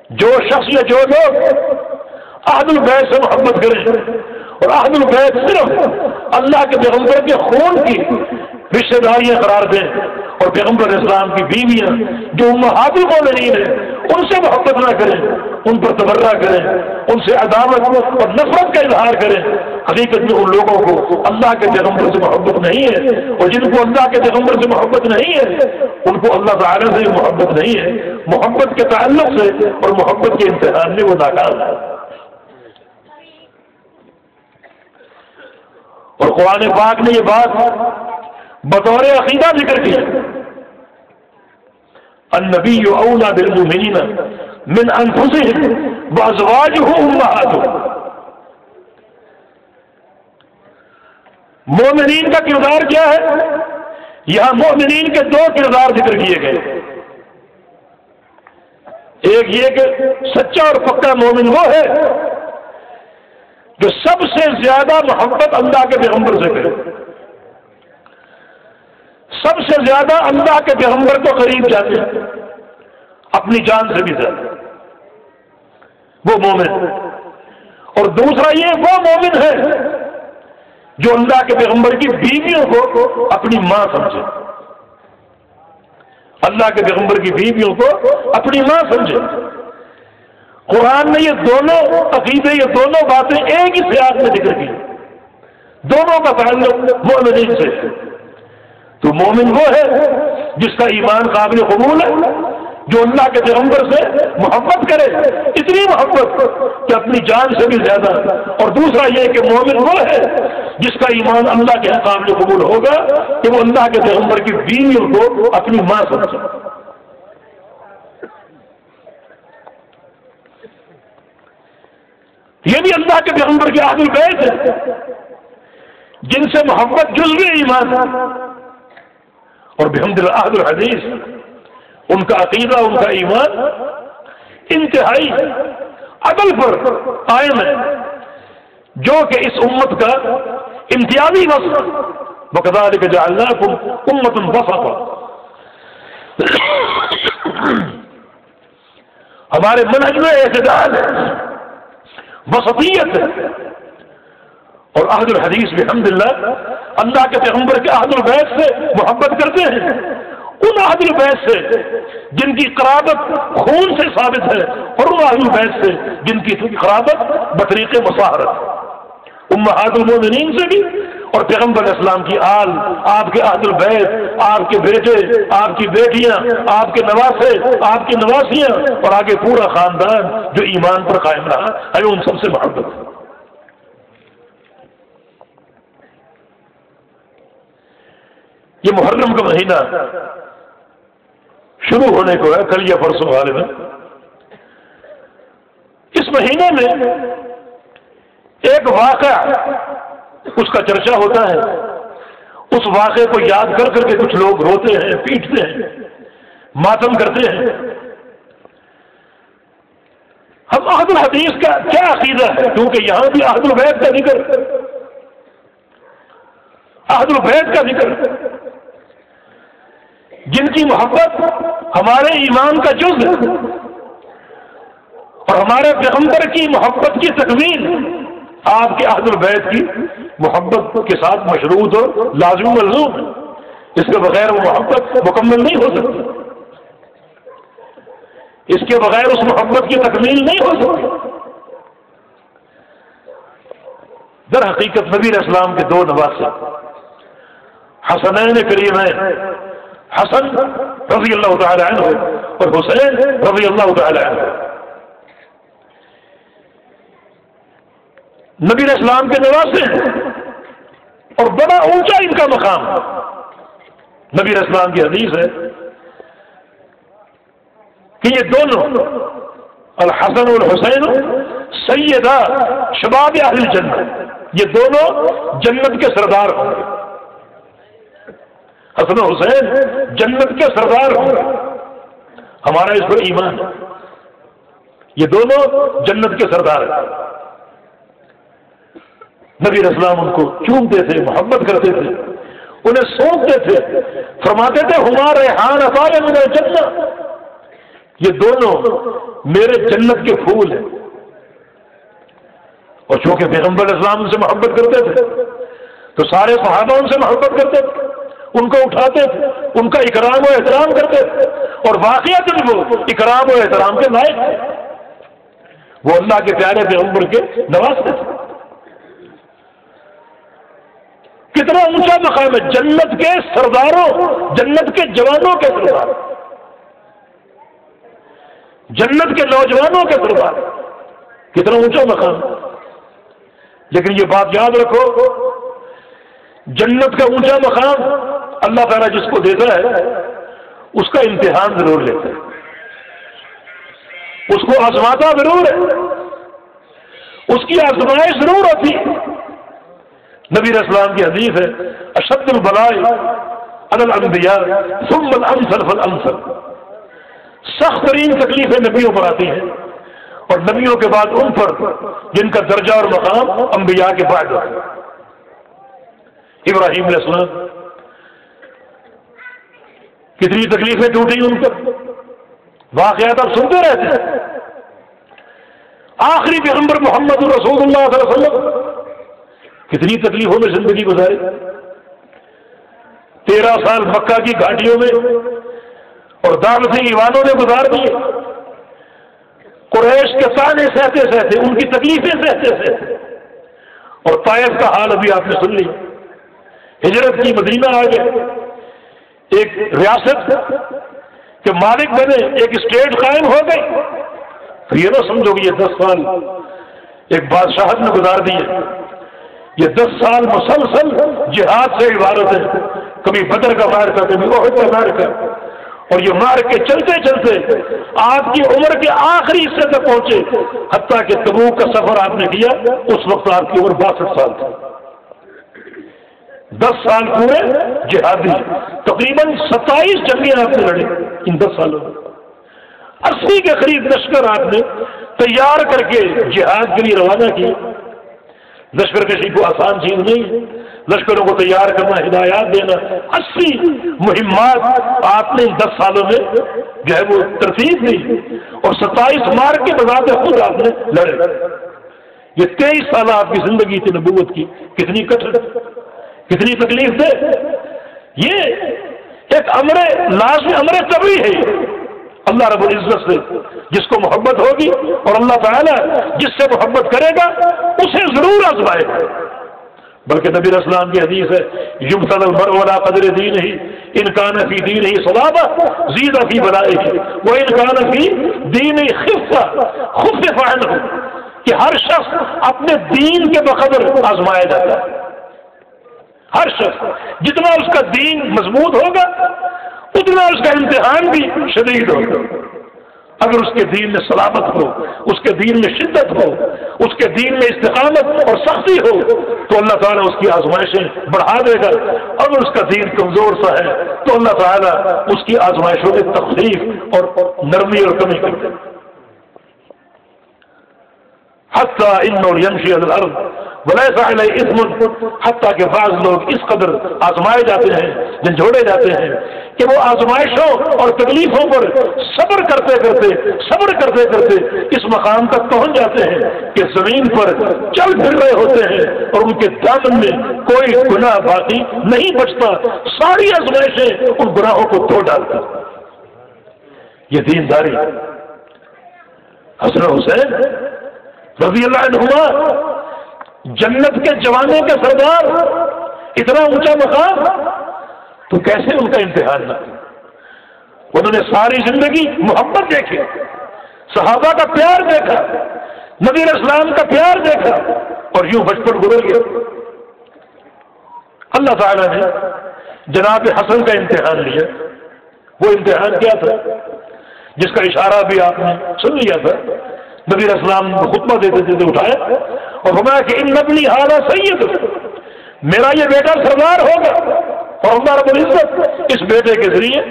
جو شخص یا جو لوگ اہل البیت سے محبت کریں اور اہل البیت صرف اللہ کے پیغمبر کے خون کی رشتہ داریاں قرار دیں اور پیغمبر اسلام کی بیویاں جو امہات المومنین ہیں ان سے محبت نہ کریں، ان پر تبرہ کریں، ان سے عداوت اور نفرت کا اظہار کریں، حقیقت میں ان لوگوں کو اللہ کے پیغمبر سے محبت نہیں ہے. اور جن کو اللہ کے پیغمبر سے محبت نہیں ہے ان کو اللہ تعالیٰ سے محبت نہیں ہے. محبت کے تعلق سے اور محبت کے امتحان میں وہ ناکام ہے. اور قرآن پاک نے یہ بات بطور عقیدہ ذکر کی. النبی اولی بالمؤمنین من انفسهم وازواجه امہاتهم. مومنین کا کردار کیا ہے؟ یہاں مومنین کے دو کردار ذکر کیے گئے. ایک یہ کہ سچا اور پکا مومن وہ ہے جو سب سے زیادہ محبت اللہ کے پیغمبر سے کرے، سب سے زیادہ اللہ کے پیغمبر کو قریب جاتے ہیں اپنی جان سے بھی زیادہ، وہ مومن. اور دوسرا یہ وہ مومن ہے جو اللہ کے پیغمبر کی بیویوں کو اپنی ماں سمجھے، اللہ کے پیغمبر کی بیویوں کو اپنی ماں سمجھے. قرآن نے یہ دونوں عقیدے، یہ دونوں باتیں ایک ہی سیاق میں ذکر کی. دونوں کا تعلق مومنین سے. تو مومن وہ ہے جس کا ایمان قابل قبول ہے، جو اللہ کے پیغمبر سے محبت کرے، اتنی محبت کہ اپنی جان سے بھی زیادہ. اور دوسرا یہ کہ مومن وہ ہے جس کا ایمان اللہ کے قابل قبول ہوگا کہ وہ اللہ کے پیغمبر کی بیویوں کو اپنی ماں سمجھے. یہ بھی اللہ کے پیغمبر کے اہل البیت ہے جن سے محبت جزو ایمان ہے. اور بحمد اہل الحدیث ان کا عقیدہ، ان کا ایمان انتہائی عدل پر قائم ہے، جو کہ اس امت کا امتیازی وصف. وَكَذَلِكَ جَعَلْنَاكُمْ أُمَّةً وَسَطًا. ہمارے منہج میں اعتدال ہے، وسطیت ہے. اور اہل الحدیث بحمدللہ اللہ کے پیغمبر کے اہل البیت سے محبت کرتے ہیں، ان اہل البیت سے جن کی قرابت خون سے ثابت ہے، اور ان اہل البیت سے جن کی قرابت بطریق مصاہرت، امہات المومنین سے بھی، اور پیغمبر اسلام کی آل، آپ کے اہل البیت، آپ کے بیٹے، آپ کی بیٹیاں، آپ کے نواسے، آپ کی نواسیاں، اور آگے پورا خاندان جو ایمان پر قائم رہا، ہمیں ان سب سے محبت ہے. یہ محرم کا مہینہ شروع ہونے کو ہے، کل یا پرسوں غالباً. اس مہینے میں ایک واقعہ اس کا چرچا ہوتا ہے. اس واقعے کو یاد کر کر کے کچھ لوگ روتے ہیں، پیٹتے ہیں، ماتم کرتے ہیں. ہم اہل الحدیث کا کیا عقیدہ ہے؟ کیونکہ یہاں بھی اہل البیت کا ذکر، اہل البیت کا ذکر، جن کی محبت ہمارے ایمان کا جز ہے، اور ہمارے پیغمبر کی محبت کی تکمیل آپ کے اہل البیت کی محبت کے ساتھ مشروط اور لازم ملزوم ہے. اس کے بغیر وہ محبت مکمل نہیں ہو سکتی، اس کے بغیر اس محبت کی تکمیل نہیں ہو سکتی. در حقیقت نبی علیہ السلام کے دو نواسے حسنین کریمین، حسن رضی اللہ تعالی عنہ اور حسین رضی اللہ تعالی عنہ، نبی علیہ السلام کے نواسے ہیں اور بڑا اونچا ان کا مقام. نبی علیہ السلام کی حدیث ہے کہ یہ دونوں الحسن والحسین سیدہ شباب اہل الجنہ، یہ دونوں جنت کے سردار ہوں گے. حسن و حسین جنت کے سردار ہوں گے. ہمارا اس پر ایمان ہے. یہ دونوں جنت کے سردار ہیں. نبی علیہ السلام ان کو چومتے تھے، محبت کرتے تھے، انہیں سونپتے تھے، فرماتے تھے ہما ریحان اطال من الجنہ، یہ دونوں میرے جنت کے پھول ہیں. اور چونکہ پیغمبر علیہ السلام ان سے محبت کرتے تھے تو سارے صحابہ ان سے محبت کرتے تھے، ان کو اٹھاتے تھے، ان کا اکرام و احترام کرتے تھے، اور واقعات وہ اکرام و احترام کے لائق تھے. وہ اللہ کے پیارے پیغمبر کے نواسے تھے. کتنا اونچا مقام ہے، جنت کے سرداروں، جنت کے جوانوں کے سردار، جنت کے نوجوانوں کے سردار، کتنا اونچا مقام. لیکن یہ بات یاد رکھو، جنت کا اونچا مقام اللہ تعالیٰ جس کو دیتا ہے اس کا امتحان ضرور لیتا ہے، اس کو آزماتا ضرور ہے، اس کی آزمائش ضرور ہوتی ہے. نبی علیہ السلام کی حدیث ہے اشد البلاء علی الانبیاء ثم الامثل فالامثل. سخت ترین تکلیفیں نبیوں پر آتی ہیں اور نبیوں کے بعد ان پر جن کا درجہ اور مقام انبیاء کے بعد ہوتا ہے. ابراہیم علیہ السلام کتنی تکلیفیں ٹوٹی ان پر، واقعات آپ سنتے رہتے ہیں. آخری پیغمبر محمد رسول اللہ صلی اللہ علیہ وسلم کتنی تکلیفوں میں زندگی گزاری. 13 سال مکہ کی گھاٹیوں میں اور دعوتی ایوانوں نے گزار دیے. قریش کے تانے سہتے سہتے، ان کی تکلیفیں سہتے سہتے. اور طائف کا حال ابھی آپ نے سن لیا. ہجرت کی، مدینہ آ گئے، ایک ریاست کے مالک بنے، ایک اسٹیٹ قائم ہو گئی. تو یہ نہ سمجھو کہ یہ 10 سال ایک بادشاہت میں گزار دیے. یہ 10 سال مسلسل جہاد سے عبارت ہے. کبھی بدر کا مار کا، کبھی احد کا مار کا، اور یہ مار کے چلتے چلتے آپ کی عمر کے آخری حصے تک پہنچے. حتیٰ کہ تبوک کا سفر آپ نے کیا، اس وقت آپ کی عمر 62 سال تھی. 10 سال پورے جہادی، تقریباً 27 جنگیں آپ نے لڑی ان 10 سالوں میں. 80 کے قریب لشکر آپ نے تیار کر کے جہاد کے لیے روانہ کیا. لشکر کشی کو آسان چیز نہیں ہے، لشکروں کو تیار کرنا، ہدایات دینا. 80 مہمات آپ نے 10 سالوں میں جو ہے وہ ترتیب دی، اور 27 مار کے بذات خود آپ نے لڑے. یہ 23 سال آپ کی زندگی تھی نبوت کی، کتنی کٹھن، کتنی تکلیف دے. یہ ایک امر لازمی، امر طبعی ہے. اللہ رب العزت سے جس کو محبت ہوگی اور اللہ تعالیٰ جس سے محبت کرے گا اسے ضرور آزمائے گا. بلکہ نبی علیہ السلام کی حدیث ہے یبتلی المرء علی قدر دینہ ان کان فی دینہ صلابہ زید فی بلائہ وان کان فی دینہ خفف عنہ، کہ ہر شخص اپنے دین کے بقدر آزمایا جاتا ہے. ہر شخص جتنا اس کا دین مضبوط ہوگا اتنا اس کا امتحان بھی شدید ہوگا. اگر اس کے دین میں صلابت ہو، اس کے دین میں شدت ہو، اس کے دین میں استقامت اور سختی ہو تو اللہ تعالیٰ اس کی آزمائشیں بڑھا دے گا. اگر اس کا دین کمزور سا ہے تو اللہ تعالیٰ اس کی آزمائشوں میں تخفیف اور نرمی اور کمی کر دے گا. حتیٰ انه يمشي على الارض وليس عليه اثم، حتیٰ کہ بعض لوگ اس قدر آزمائے جاتے ہیں، جھنجھوڑے جاتے ہیں کہ وہ آزمائشوں اور تکلیفوں پر صبر کرتے کرتے اس مقام تک پہنچ جاتے ہیں کہ زمین پر چل پھر رہے ہوتے ہیں اور ان کے دامن میں کوئی گناہ باقی نہیں بچتا. ساری آزمائشیں ان گناہوں کو توڑ ڈالتی. یہ دینداری. حسن حسین رضی اللہ عنہما جنت کے جوانوں کے سردار، اتنا اونچا مقام، تو کیسے ان کا امتحان نہ؟ انہوں نے ساری زندگی محبت دیکھی، صحابہ کا پیار دیکھا، نبی علیہ السلام کا پیار دیکھا، اور یوں بچپن گزر گیا۔ اللہ تعالیٰ نے جناب حسن کا امتحان لیا۔ وہ امتحان کیا تھا جس کا اشارہ بھی آپ نے سن لیا تھا؟ نبی علیہ السلام خطبہ دیتے دیتے اٹھایا اور فرمایا کہ ان ابنی ھذا سید، میرا یہ بیٹا سردار ہوگا، اور اللہ رب العزت اس بیٹے کے ذریعے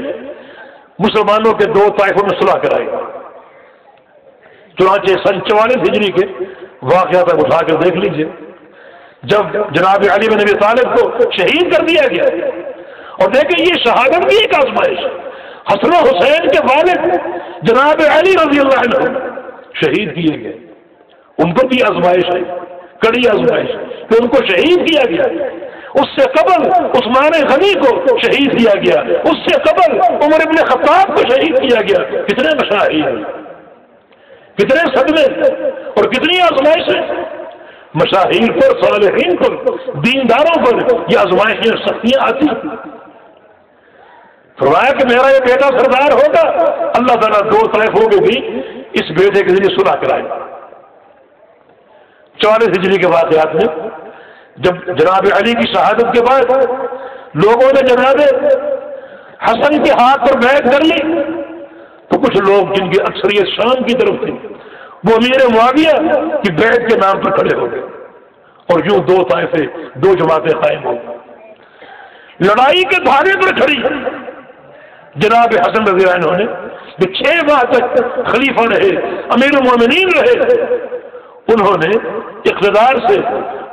مسلمانوں کے دو طائفوں میں صلح کرائے گا۔ چنانچہ سن 44 ہجری کے واقعات اٹھا کر دیکھ لیجئے، جب جناب علی بن ابی طالب کو شہید کر دیا گیا، اور دیکھیں یہ شہادت بھی ایک آزمائش، حسن و حسین کے والد جناب علی رضی اللہ عنہ شہید کیے گئے، ان پر بھی آزمائش ہے، کڑی آزمائش کہ ان کو شہید کیا گیا۔ اس سے قبل عثمان غنی کو شہید کیا گیا، اس سے قبل عمر ابن خطاب کو شہید کیا گیا۔ کتنے مشاہیر، کتنے صدمے اور کتنی آزمائشیں مشاہیر پر، صالحین پر، دینداروں پر یہ آزمائشیں سختیاں آتی۔ فرمایا کہ میرا یہ بیٹا سردار ہوگا، اللہ تعالیٰ دو طائفوں کے بھی اس بیٹے کے ذریعے صلح کرائے گا۔ 44 ہجری کے واقعات میں جب جناب علی کی شہادت کے بعد لوگوں نے جناب حسن کے ہاتھ پر بیعت کر لی، تو کچھ لوگ جن کی اکثریت شام کی طرف تھی وہ امیر معاویہ کی بیعت کے نام پر کھڑے ہو گئے، اور یوں دو طائفے، دو جماعتیں قائم ہو گئی۔ لڑائی کے دھارے پر کھڑی جناب حسن رضی اللہ عنہ نے جو 6 ماہ تک خلیفہ رہے، امیر المومنین رہے، انہوں نے اقتدار سے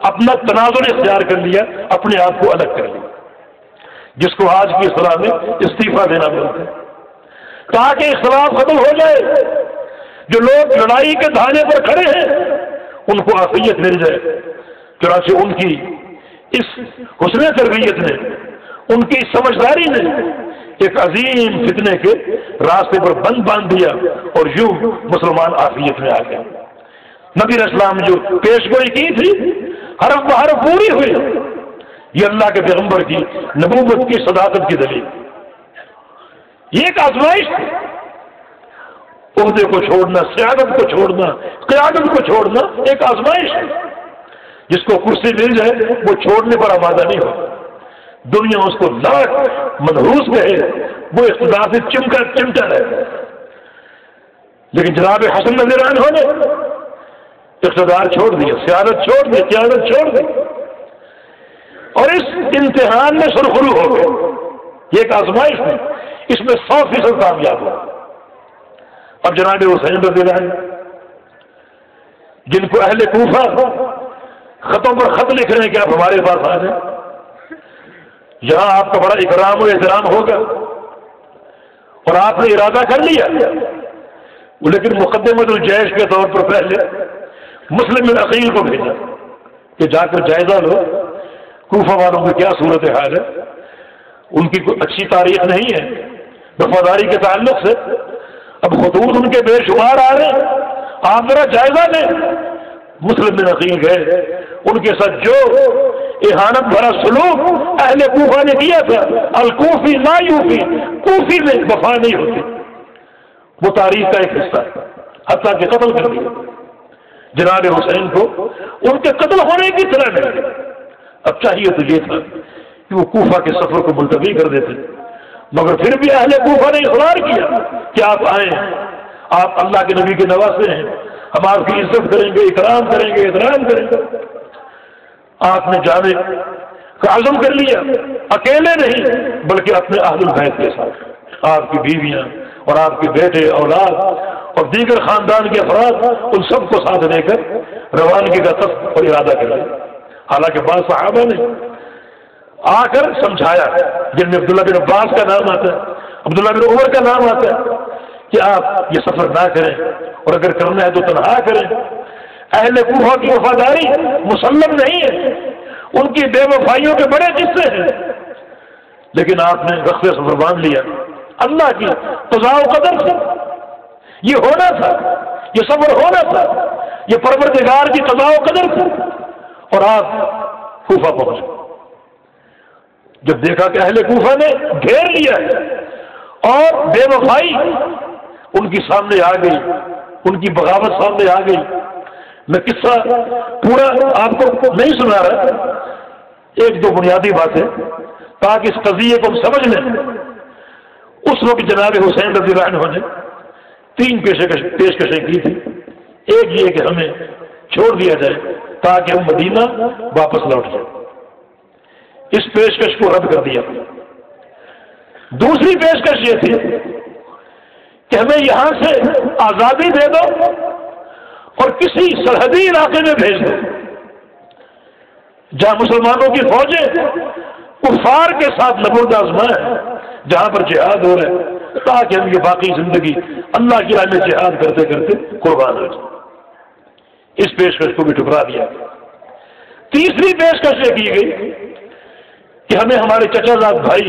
اپنا تنازل اختیار کر لیا، اپنے آپ کو الگ کر لیا، جس کو آج کی اصطلاح میں استعفیٰ دینا بولتے ہیں، تاکہ اختلاف ختم ہو جائے۔ جو لوگ لڑائی کے دھانے پر کھڑے ہیں ان کو عافیت مل جائے۔ چنانچہ ان کی اس حسن تربیت نے، ان کی سمجھداری نے ایک عظیم فتنے کے راستے پر بند باندھ دیا، اور یوں مسلمان عافیت میں آ گئے۔ نبی علیہ السلام جو پیش گوئی کی تھی حرف بحرف پوری ہوئی، یہ اللہ کے پیغمبر کی نبوت کی صداقت کی دلیل۔ یہ ایک آزمائش تھی، عہدے کو چھوڑنا، سیادت کو چھوڑنا، قیادت کو چھوڑنا ایک آزمائش ہے۔ جس کو کرسی مل جائے وہ چھوڑنے پر آمادہ نہیں ہوتا، دنیا اس کو لاکھ منحوس کہے وہ اقتدار سے چمٹا رہے۔ لیکن جناب حسن رضی اللہ عنہ نے اقتدار چھوڑ دیا، سیادت چھوڑ دی، قیادت چھوڑ دی، اور اس امتحان میں سرخرو ہو گئے۔ یہ ایک آزمائش ہے، اس میں 100% کامیاب ہو۔ اب جناب حسین رضی اللہ عنہ جن کو اہل کوفہ خطوں پر خط لکھ رہے ہیں کہ آپ ہمارے پاس آ جائیں، یہاں آپ کا بڑا اکرام و احترام ہوگا، اور آپ نے ارادہ کر لیا، لیکن مقدمۃ الجیش کے طور پر پہلے مسلم بن عقیل کو بھیجا کہ جا کر جائزہ لو کوفہ والوں کی کیا صورتحال ہے، ان کی کوئی اچھی تاریخ نہیں ہے وفاداری کے تعلق سے، اب خطوط ان کے بے شمار آ رہے ہیں، آپ ذرا جائزہ لیں۔ مسلم بن عقیل گئے، ان کے ساتھ جو اہانت بھرا سلوک اہل کوفہ نے کیا تھا، الکوفی لا یوفی، کوفی میں وفا نہیں ہوتی، وہ تاریخ کا ایک حصہ ہے، حتیٰ کہ قتل کر دیا جناب حسین کو، ان کے قتل ہونے کی طرح نہیں۔ اب چاہیے تو یہ تھا کہ وہ کوفہ کے سفر کو ملتوی کر دیتے، مگر پھر بھی اہل کوفہ نے اصرار کیا کہ آپ آئیں، آپ اللہ کے نبی کے نواسے ہیں، ہم آپ کی عزت کریں گے، اکرام کریں گے، احترام کریں گے۔ آپ نے جانے کا عزم کر لیا، اکیلے نہیں بلکہ اپنے اہل البیت کے ساتھ، آپ کی بیویاں اور آپ کے بیٹے، اولاد اور دیگر خاندان کے افراد، ان سب کو ساتھ لے کر روانگی کا قصد اور ارادہ کر لیا۔ حالانکہ بعض صحابہ نے آ کر سمجھایا، جن میں عبداللہ بن عباس کا نام آتا ہے، عبداللہ بن عمر کا نام آتا ہے، کہ آپ یہ سفر نہ کریں، اور اگر کرنا ہے تو تنہا کریں۔ اہل کوفہ کی وفاداری مسلم نہیں ہے، ان کی بے وفائیوں کے بڑے قصے ہیں، لیکن آپ نے رخت سفر باندھ لیا اللہ کی قضاء و قدر سے۔ یہ ہونا تھا، یہ سفر ہونا تھا، یہ پروردگار کی قضاء و قدر سے، اور آپ کوفہ پہنچے۔ جب دیکھا کہ اہل کوفہ نے گھیر لیا ہے اور بے وفائی ان کی سامنے آ گئی، ان کی بغاوت سامنے آ گئی، میں قصہ پورا آپ کو نہیں سنا رہا، ایک دو بنیادی باتیں تاکہ اس قضیے کو ہم سمجھ لیں۔ اس وقت جناب حسین رضی اللہ عنہ نے 3 پیشکشیں کی تھی۔ ایک یہ کہ ہمیں چھوڑ دیا جائے تاکہ ہم مدینہ واپس لوٹ جائیں، اس پیشکش کو رد کر دیا۔ دوسری پیشکش یہ تھی کہ ہمیں یہاں سے آزادی دے دو اور کسی سرحدی علاقے میں بھیج دو جہاں مسلمانوں کی فوجیں کفار کے ساتھ نبرد آزمائیں، جہاں پر جہاد ہو رہا ہے، تاکہ ہم یہ باقی زندگی اللہ کی راہ میں جہاد کرتے کرتے قربان ہو جائیں۔ اس پیشکش کو بھی ٹھکرا دیا۔ تیسری پیشکش یہ کی گئی کہ ہمیں ہمارے چچا زاد بھائی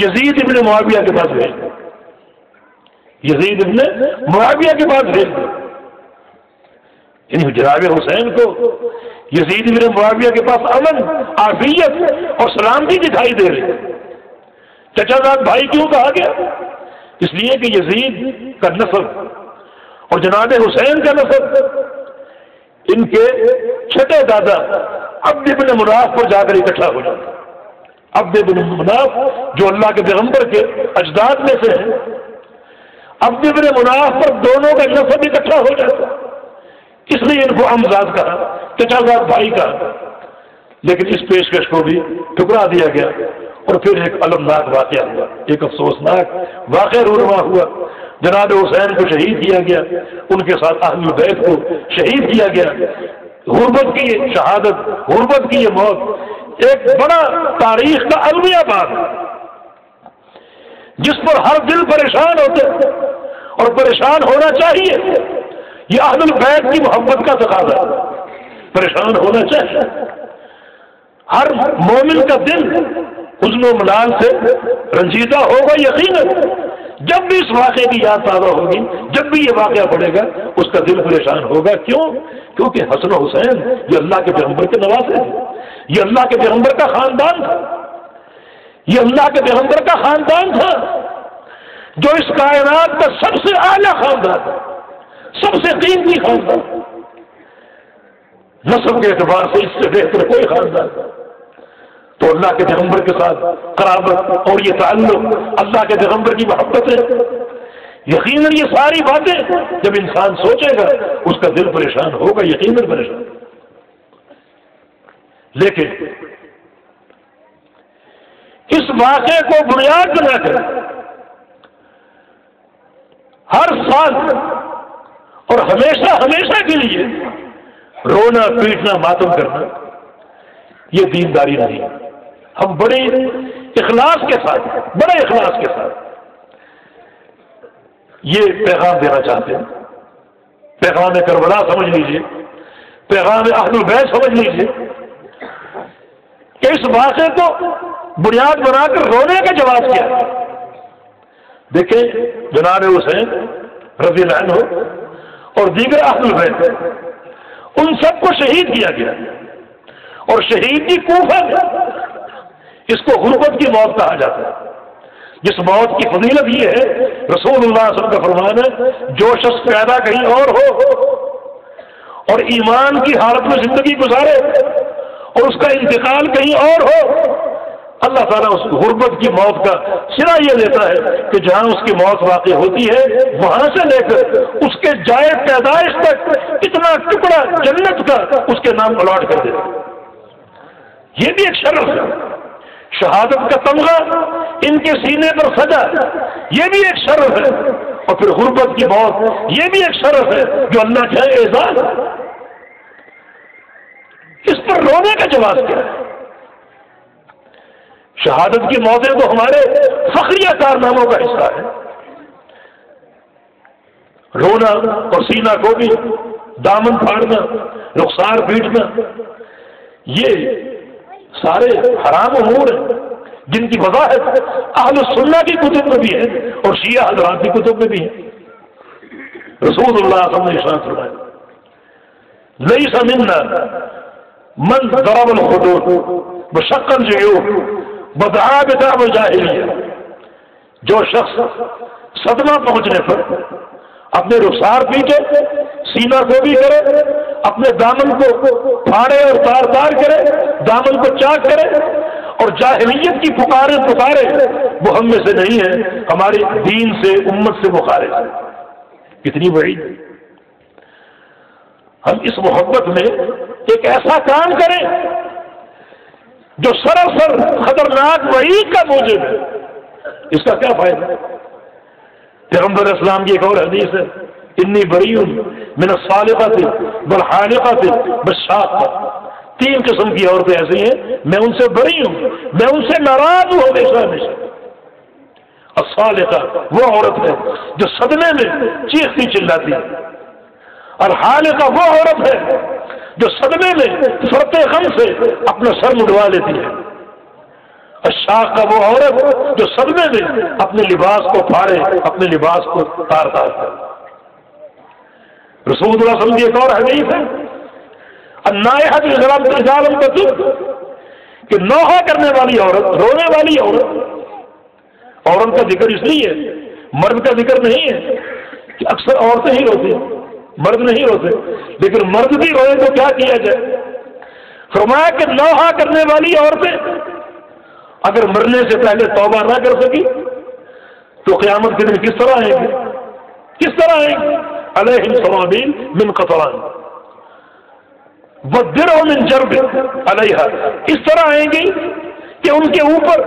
یزید ابن معاویہ کے پاس بھیج دو، یزید ابن معاویہ کے پاس بھیج دو۔ یعنی جناب حسین کو یزید ابن معاویہ کے پاس امن، عافیت اور سلامتی دکھائی دے رہی۔ چچا زاد بھائی کیوں کہا گیا؟ اس لیے کہ یزید کا نسب اور جناب حسین کا نسب ان کے چھٹے دادا عبد بن مناف پر جا کر اکٹھا ہو جاتا۔ عبد بن مناف جو اللہ کے پیغمبر کے اجداد میں سے ہیں، عبد بن مناف پر دونوں کا نسب اکٹھا ہو جاتا، اس لیے ان کو امزاد کہا، چچا زاد بھائی کہا۔ لیکن اس پیشکش کو بھی ٹکرا دیا گیا، اور پھر ایک المناک واقعہ ہوا، ایک افسوسناک واقعہ رونما ہوا۔ جناب حسین کو شہید کیا گیا، ان کے ساتھ اہل بیت کو شہید کیا گیا۔ غربت کی یہ شہادت، غربت کی یہ موت ایک بڑا تاریخ کا المیہ بات ہے جس پر ہر دل پریشان ہوتے اور پریشان ہونا چاہیے۔ یہ اہل البیت کی محبت کا تقاضا ہے، پریشان ہونا چاہیے۔ ہر مومن کا دل حزن و ملال سے رنجیدہ ہوگا یقیناً جب بھی اس واقعے کی یاد تازہ ہوگی، جب بھی یہ واقعہ پڑے گا اس کا دل پریشان ہوگا۔ کیوں؟ کیونکہ حسن و حسین یہ اللہ کے پیغمبر کے نواسے ہیں، یہ اللہ کے پیغمبر کا خاندان تھا، یہ اللہ کے پیغمبر کا خاندان تھا جو اس کائنات کا سب سے اعلیٰ خاندان تھا، سب سے قیمتی خاندان، نسب کے اعتبار سے اس سے بہتر کوئی خاندان تھا۔ تو اللہ کے پیغمبر کے ساتھ قرابت اور یہ تعلق، اللہ کے پیغمبر کی محبت ہے، یقیناً یہ ساری باتیں جب انسان سوچے گا اس کا دل پریشان ہوگا، یقیناً پریشان۔ لیکن اس واقعے کو بنیاد بنا کر ہر سال اور ہمیشہ ہمیشہ کے لیے رونا پیٹنا ماتم کرنا یہ دینداری نہیں ہے۔ ہم بڑے اخلاص کے ساتھ، بڑے اخلاص کے ساتھ یہ پیغام دینا چاہتے ہیں۔ پیغام کربلا سمجھ لیجئے، پیغام اہل البیت سمجھ لیجئے کہ اس واقعے کو بنیاد بنا کر رونے کا جواز کیا ہے۔ دیکھیں جناب حسین رضی اللہ عنہ اور دیگر اہل البیت ان سب کو شہید کیا گیا، اور شہید کی کوفہ میں اس کو غربت کی موت کہا جاتا ہے، جس موت کی فضیلت یہ ہے، رسول اللہ صلی اللہ علیہ وسلم کا فرمان ہے جو شخص پیدا کہیں اور ہو اور ایمان کی حالت میں زندگی گزارے اور اس کا انتقال کہیں اور ہو، اللہ تعالیٰ اس غربت کی موت کا صلہ یہ دیتا ہے کہ جہاں اس کی موت واقع ہوتی ہے وہاں سے لے کر اس کے جائے پیدائش تک اتنا ٹکڑا جنت کا اس کے نام الاٹ کر دیتا ہے۔ یہ بھی ایک شرف ہے، شہادت کا تمغہ ان کے سینے پر سجا، یہ بھی ایک شرف ہے، اور پھر غربت کی موت یہ بھی ایک شرف ہے جو اللہ کا اعزاز ہے۔ اس پر رونے کا جواز کیا ہے؟ شہادت کی موتیں تو ہمارے فخریہ کارناموں کا حصہ ہے۔ رونا اور سینہ کو بھی دامن پھاڑنا، رخسار پیٹنا، یہ سارے حرام امور ہیں جن کی وضاحت اہل السنہ کی کتب میں بھی ہے اور شیعہ حضرات کی کتب میں بھی ہے۔ رسول اللہ صلی اللہ علیہ وسلم نے ارشاد فرمایا لیس منا من ضرب الخدود وشق الجیوب ودعا بدعوى الجاہلیہ، جو شخص صدمہ پہنچنے پر اپنے رخسار پیٹے، سینہ کو بھی کرے، اپنے دامن کو پھاڑے اور تار تار کرے، دامن کو چاک کرے اور جاہلیت کی پکارے وہ ہم میں سے نہیں ہے، ہمارے دین سے، امت سے مخالف ہے۔ کتنی بڑی! ہم اس محبت میں ایک ایسا کام کریں جو سراسر خطرناک وعید کا موجب ہے، اس کا کیا فائدہ؟ پیغمبر اسلام کی ایک اور حدیث ہے، انی بری من الصالقۃ والحالقۃ والشاقۃ۔ 3 قسم کی عورتیں ایسی ہیں، میں ان سے بری ہوں، میں ان سے ناراض ہوں ہمیشہ۔ الصالقہ وہ عورت ہے جو صدمے میں چیختی چلاتی ہے، اور حالقہ وہ عورت ہے جو صدمے میں فرتے غم سے اپنا سر مڈوا لیتی ہے، الشاقہ وہ عورت جو صدمے میں اپنے لباس کو پھاڑے، اپنے لباس کو تار تار کرے۔ رسول اللہ صلی اللہ علیہ وسلم کی ایک اور حدیث ہے، النائحۃ اذا لم تتب، کہ نوحہ کرنے والی عورت، رونے والی عورت کا ذکر اس لیے ہے، مرد کا ذکر نہیں ہے، کہ اکثر عورتیں ہی روتی ہیں، مرد نہیں روتے، لیکن مرد بھی روئے تو کیا کیا جائے؟ فرمایا کہ نوحہ کرنے والی عورتیں اگر مرنے سے پہلے توبہ نہ کر سکی تو قیامت کے دن کس طرح آئیں گے؟ کس طرح آئیں گے؟ علیہم صوابیل من قطران والدرع من جرب علیہا، اس طرح آئیں گی کہ ان کے اوپر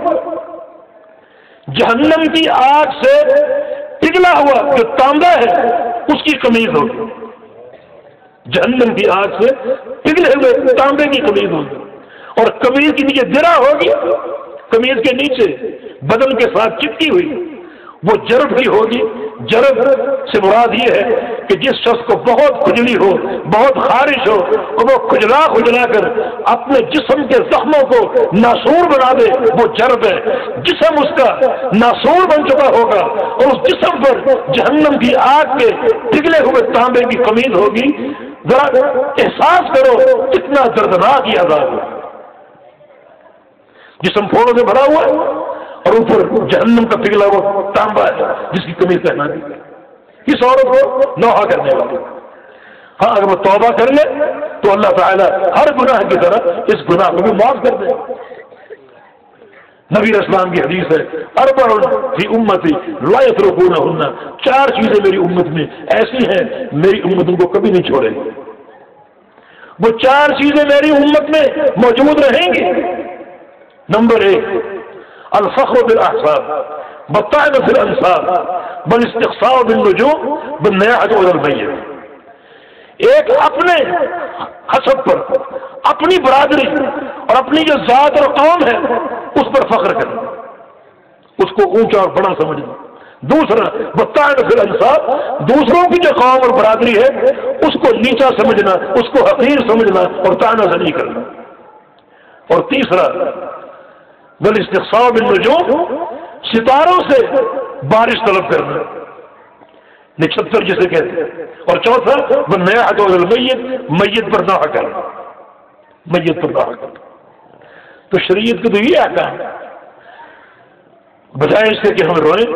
جہنم کی آگ سے پگھلا ہوا جو تانبا ہے اس کی قمیض ہوگی، جہنم کی آگ سے پگھلے ہوئے تانبے کی قمیض ہوگی، اور قمیض کے نیچے درع ہوگی، قمیض کے نیچے بدن کے ساتھ چپکی ہوئی وہ جرب بھی ہوگی۔ جرب سے مراد یہ ہے کہ جس شخص کو بہت کھجلی ہو، بہت خارش ہو، اور وہ کھجلا کر اپنے جسم کے زخموں کو ناسور بنا دے، وہ جرب ہے۔ جسم اس کا ناسور بن چکا ہوگا اور اس جسم پر جہنم کی آگ کے پگھلے ہوئے تانبے کی قمیض ہوگی۔ ذرا احساس کرو کتنا دردناک یہ عذاب ہے۔ جسم پھوڑوں سے بھرا ہوا ہے اور اوپر جہنم کا پگھلا ہوا تانبا ہے جس کی قمیض پہنا دی اس عورت کو نوحہ کرنے والی۔ ہاں اگر وہ توبہ کر لے تو اللہ تعالیٰ ہر گناہ کی طرح اس گناہ کو بھی معاف کر دے۔ نبی اسلام کی حدیث ہے، اربع فی امتی لا یترکونہن، 4 چیزیں میری امت میں ایسی ہیں میری امت ان کو کبھی نہیں چھوڑے گی، وہ 4 چیزیں میری امت میں موجود رہیں گی۔ نمبر 1 الفخر بالاحساب والطعن فی الانساب والاستقصاء بالنجوم والنیاحۃ علی المیت۔ ایک اپنے حسب پر، اپنی برادری اور اپنی جو ذات اور قوم ہے اس پر فخر کرنا، اس کو اونچا اور بڑا سمجھنا۔ دوسرا والطعن فی الانساب، دوسروں کی جو قوم اور برادری ہے اس کو نیچا سمجھنا، اس کو حقیر سمجھنا اور طعنہ زنی کرنا۔ اور تیسرا والاستقصاء بالنجوم، ستاروں سے بارش طلب کرنا، نچھتر جسے کہتے ہیں۔ اور چوتھا والنیاحۃ علی المیت، میت پر نوحہ کرنا، میت پر نوحہ کرنا۔ تو شریعت کے تو یہ احکام ہے، بجائے اس سے کہ ہم روئیں،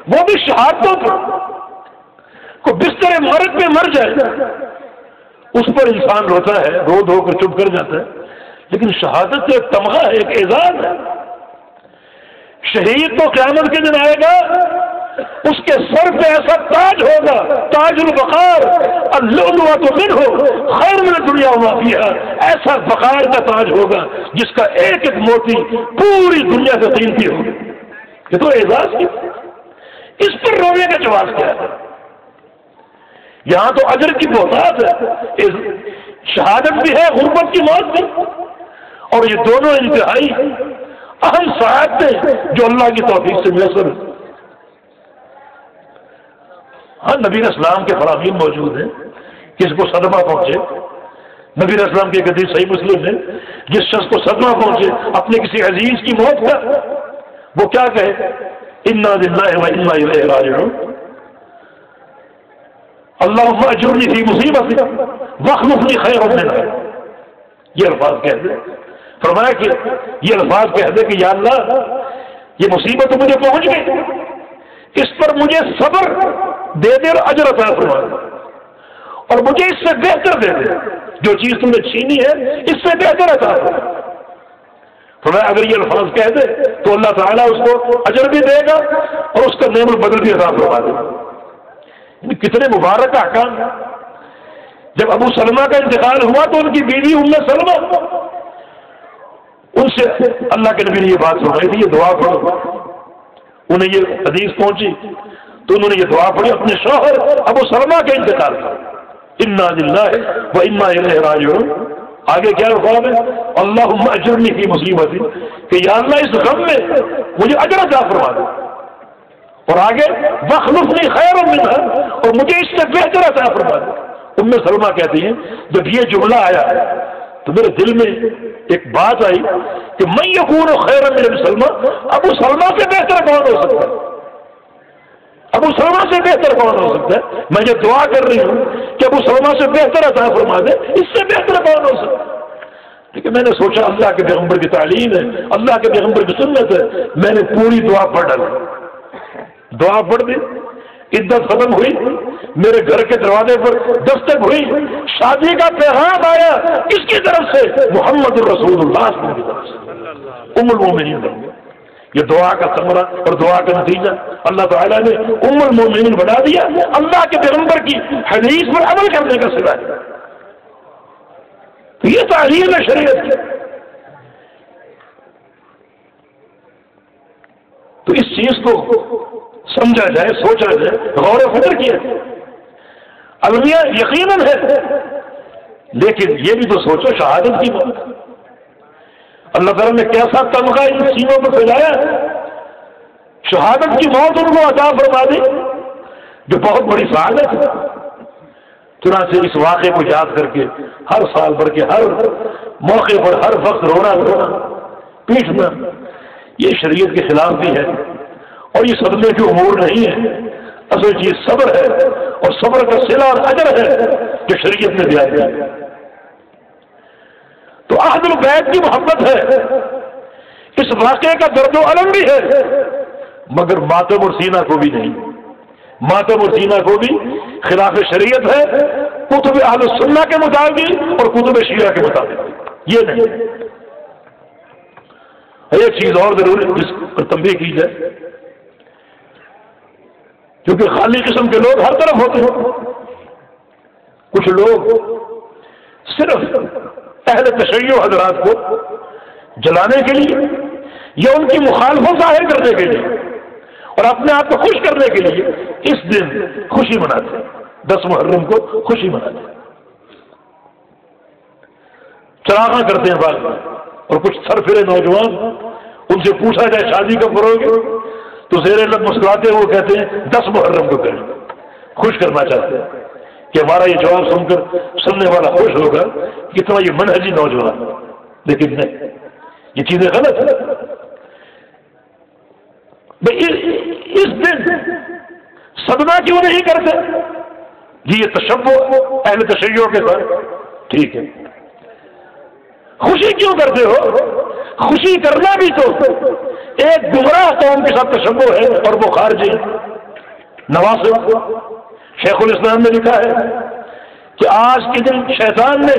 وہ بھی شہادتوں پر، کو بستر مرگ پہ مر جائے اس پر انسان روتا ہے، رو دھو کر چپ کر جاتا ہے، لیکن شہادت کا ایک تمغہ ہے، ایک اعزاز ہے۔ شہید تو قیامت کے دن آئے گا، اس کے سر پہ ایسا تاج ہوگا، تاج الوقار، اللؤلؤۃ منہ خیر من الدنیا وما فیہا، ایسا وقار کا تاج ہوگا جس کا ایک ایک موتی پوری دنیا سے قیمتی ہوگا۔ یہ تو اعزاز کی، اس پر رونے کا جواز کیا ہے؟ یہاں تو اجر کی بہتات ہے، شہادت بھی ہے، غربت کی موت بھی، اور یہ دونوں انتہائی اہم سعادتیں جو اللہ کی توفیق سے میسر ہے۔ ہاں نبی اسلام کے فرامین موجود ہیں، کس کو صدمہ پہنچے، نبی اسلام کی ایک حدیث صحیح مسلم ہے، جس شخص کو صدمہ پہنچے اپنے کسی عزیز کی موت کا، وہ کیا کہے؟ انا للہ و انا الیہ راجعون، اللہم اجرنی فی مصیبتی واخلف لی خیرا منہا، یہ الفاظ کہہ دے۔ فرمایا کہ یہ الفاظ کہہ دے کہ یا اللہ یہ مصیبت مجھے پہنچ گئی، اس پر مجھے صبر دے دے اور اجر عطا فرما دے، اور مجھے اس سے بہتر دے دے، جو چیز تم نے چھینی ہے اس سے بہتر عطا فرما۔ فرمایا اگر یہ الفاظ کہہ دے تو اللہ تعالیٰ اس کو اجر بھی دے گا اور اس کا نعم البدل بھی عطا فرما دے گا۔ کتنے مبارک احکام۔ جب ابو سلمہ کا انتقال ہوا تو ان کی بیوی ام سلمہ، ان سے اللہ کے نبی نے یہ بات سنائی تھی، یہ دعا پڑھو۔ انہیں یہ حدیث پہنچی تو انہوں نے یہ دعا پڑھی اپنے شوہر ابو سلمہ کے انتقال کا، انا للہ و انا الیہ راجعون۔ آگے کیا الفاظ ہے؟ اللہم اجرنی فی مصیبتی، کہ یا اللہ اس غم میں مجھے اجر عطا فرما دے، اور آگے واخلفنی خیرا منہا، اور مجھے اس سے بہتر عطا فرما دے۔ ام سلمہ کہتی ہیں جب یہ جملہ آیا تو میرے دل میں ایک بات آئی کہ من یکون خیرا من ابی سلمہ، ابو سلمہ سے بہتر کون ہو سکتا ہے؟ ابو سلمہ سے بہتر کون ہو سکتا ہے؟ میں یہ دعا کر رہی ہوں کہ ابو سلمہ سے بہتر عطا فرما دے، اس سے بہتر کون ہو سکتا ہے؟ لیکن میں نے سوچا اللہ کے پیغمبر کی تعلیم ہے، اللہ کے پیغمبر کی سنت ہے، میں نے پوری دعا پڑھ ڈالی، دعا پڑھ دی، عدت ختم ہوئی، میرے گھر کے دروازے پر دستک ہوئی، شادی کا پیغام آیا، کس کی طرف سے؟ محمد الرسول اللہ صلی اللہ علیہ وسلم کی طرف سے، ام المومنین بن گئی۔ یہ دعا کا ثمرہ اور دعا کا نتیجہ اللہ تعالیٰ نے ام المومنین بنا دیا، اللہ کے پیغمبر کی حدیث پر عمل کرنے کا سلا ہے۔ تو یہ تعلیم ہے شریعت کی۔ تو اس چیز کو سمجھا جائے، سوچا جائے، غور و فکر کیا جائے۔ المیہ یقیناً ہے، لیکن یہ بھی تو سوچو شہادت کی بات، اللہ تعالیٰ نے کیسا تمغہ ان سینوں پر پھیلایا ہے، شہادت کی موت ان کو عطا فرما دی، جو بہت بڑی سعادت ہے۔ چنانچہ اس واقعے کو یاد کر کے ہر سال بھر کے ہر موقع پر ہر وقت رونا پیٹنا یہ شریعت کے خلاف بھی ہے، اور یہ صدمے کے امور نہیں ہے، اصل چیز صبر ہے، اور صبر کا صلہ اور اجر ہے جو شریعت نے دیا ہے۔ تو اہل البیت کی محبت ہے، اس واقعے کا درد و الم بھی ہے، مگر ماتم اور سینہ کو بھی نہیں، ماتم اور سینہ کو بھی خلاف شریعت ہے، کتب اہل سنہ کے مطابق اور کتب شیعہ کے مطابق یہ نہیں۔ ایک چیز اور ضروری جس پر تنبیہ کی جائے، کیونکہ خالی قسم کے لوگ ہر طرف ہوتے ہیں، کچھ لوگ صرف اہل تشیع حضرات کو جلانے کے لیے یا ان کی مخالفت ظاہر کرنے کے لیے اور اپنے آپ کو خوش کرنے کے لیے اس دن خوشی مناتے ہیں، 10 محرم کو خوشی مناتے ہیں، چراغاں کرتے ہیں بعض، اور کچھ سرفرے نوجوان ان سے پوچھا جائے شادی کب کرو گے تو زیر لب مسکراتے وہ کہتے ہیں 10 محرم کو کریں، خوش کرنا چاہتے ہیں کہ ہمارا یہ جواب سن کر سننے والا خوش ہوگا کتنا یہ منہجی نوجوان، لیکن نہیں، یہ چیزیں غلط ہیں۔ اس دن صدمہ کیوں نہیں کرتے؟ یہ تشبہ اہل تشیع کے ساتھ ٹھیک ہے، خوشی کیوں کرتے ہو؟ خوشی کرنا بھی تو ایک گمراہ قوم کے ساتھ تشبہ ہے، اور وہ خارجی نواسب۔ شیخ الاسلام نے لکھا ہے کہ آج کے دن شیطان نے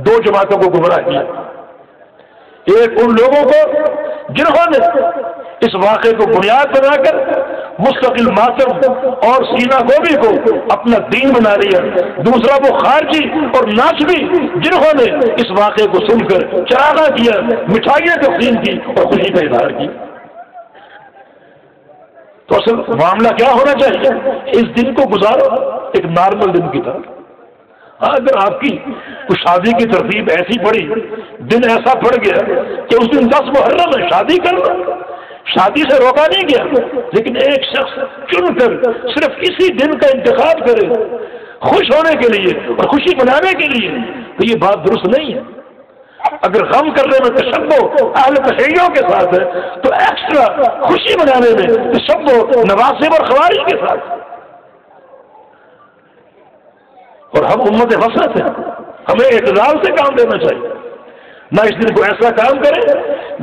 2 جماعتوں کو گمراہ کیا، ایک ان لوگوں کو جنہوں نے اس واقعے کو بنیاد بنا کر مستقل ماتم اور سینہ گوبی کو اپنا دین بنا لیا، دوسرا وہ خارجی اور ناچبی جنہوں نے اس واقعے کو سن کر چراغاں کیا، مٹھائیاں تقسیم کی اور خوشی کا اظہار کی۔ تو اصل معاملہ کیا ہونا چاہیے؟ اس دن کو گزارو ایک نارمل دن کی طرح۔ اگر آپ کی کچھ شادی کی ترتیب ایسی پڑی، دن ایسا پڑ گیا کہ اس دن 10 محرم ہے، شادی کرنا، شادی سے روکا نہیں گیا، لیکن ایک شخص چن کر صرف اسی دن کا انتخاب کرے خوش ہونے کے لیے اور خوشی منانے کے لیے، تو یہ بات درست نہیں ہے۔ اگر غم کرنے میں تشبہ اہل تشیع کے ساتھ ہے تو ایکسٹرا خوشی منانے میں تشبہ نواسب اور خوارج کے ساتھ، اور ہم امت وسط ہیں، ہمیں اعتدال سے کام لینا چاہیے، نہ اس دن کو ایسا کام کرے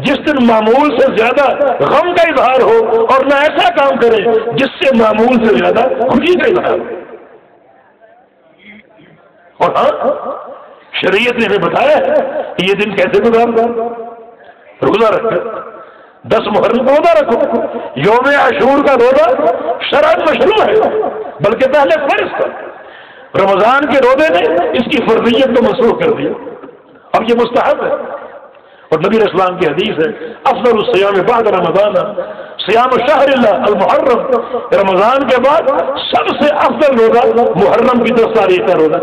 جس دن معمول سے زیادہ غم کا اظہار ہو، اور نہ ایسا کام کرے جس سے معمول سے زیادہ خوشی کا اظہار ہو۔ اور ہاں، شریعت نے ہمیں بتایا کہ یہ دن کیسے گزارنا، روزہ رکھ کر 10 محرم کو روزہ رکھو۔ یوم عاشور کا روزہ شرعاً مشروع ہے، بلکہ پہلے فرض تھا۔ رمضان کے روزے نے اس کی فرضیت کو منسوخ کر دیا، اب یہ مستحب ہے۔ اور نبی اسلام کی حدیث ہے، افضل الصیام بعد رمضان صیام شہر اللہ المحرم، رمضان کے بعد سب سے افضل روزہ محرم کی 10 تاریخ کا روزہ۔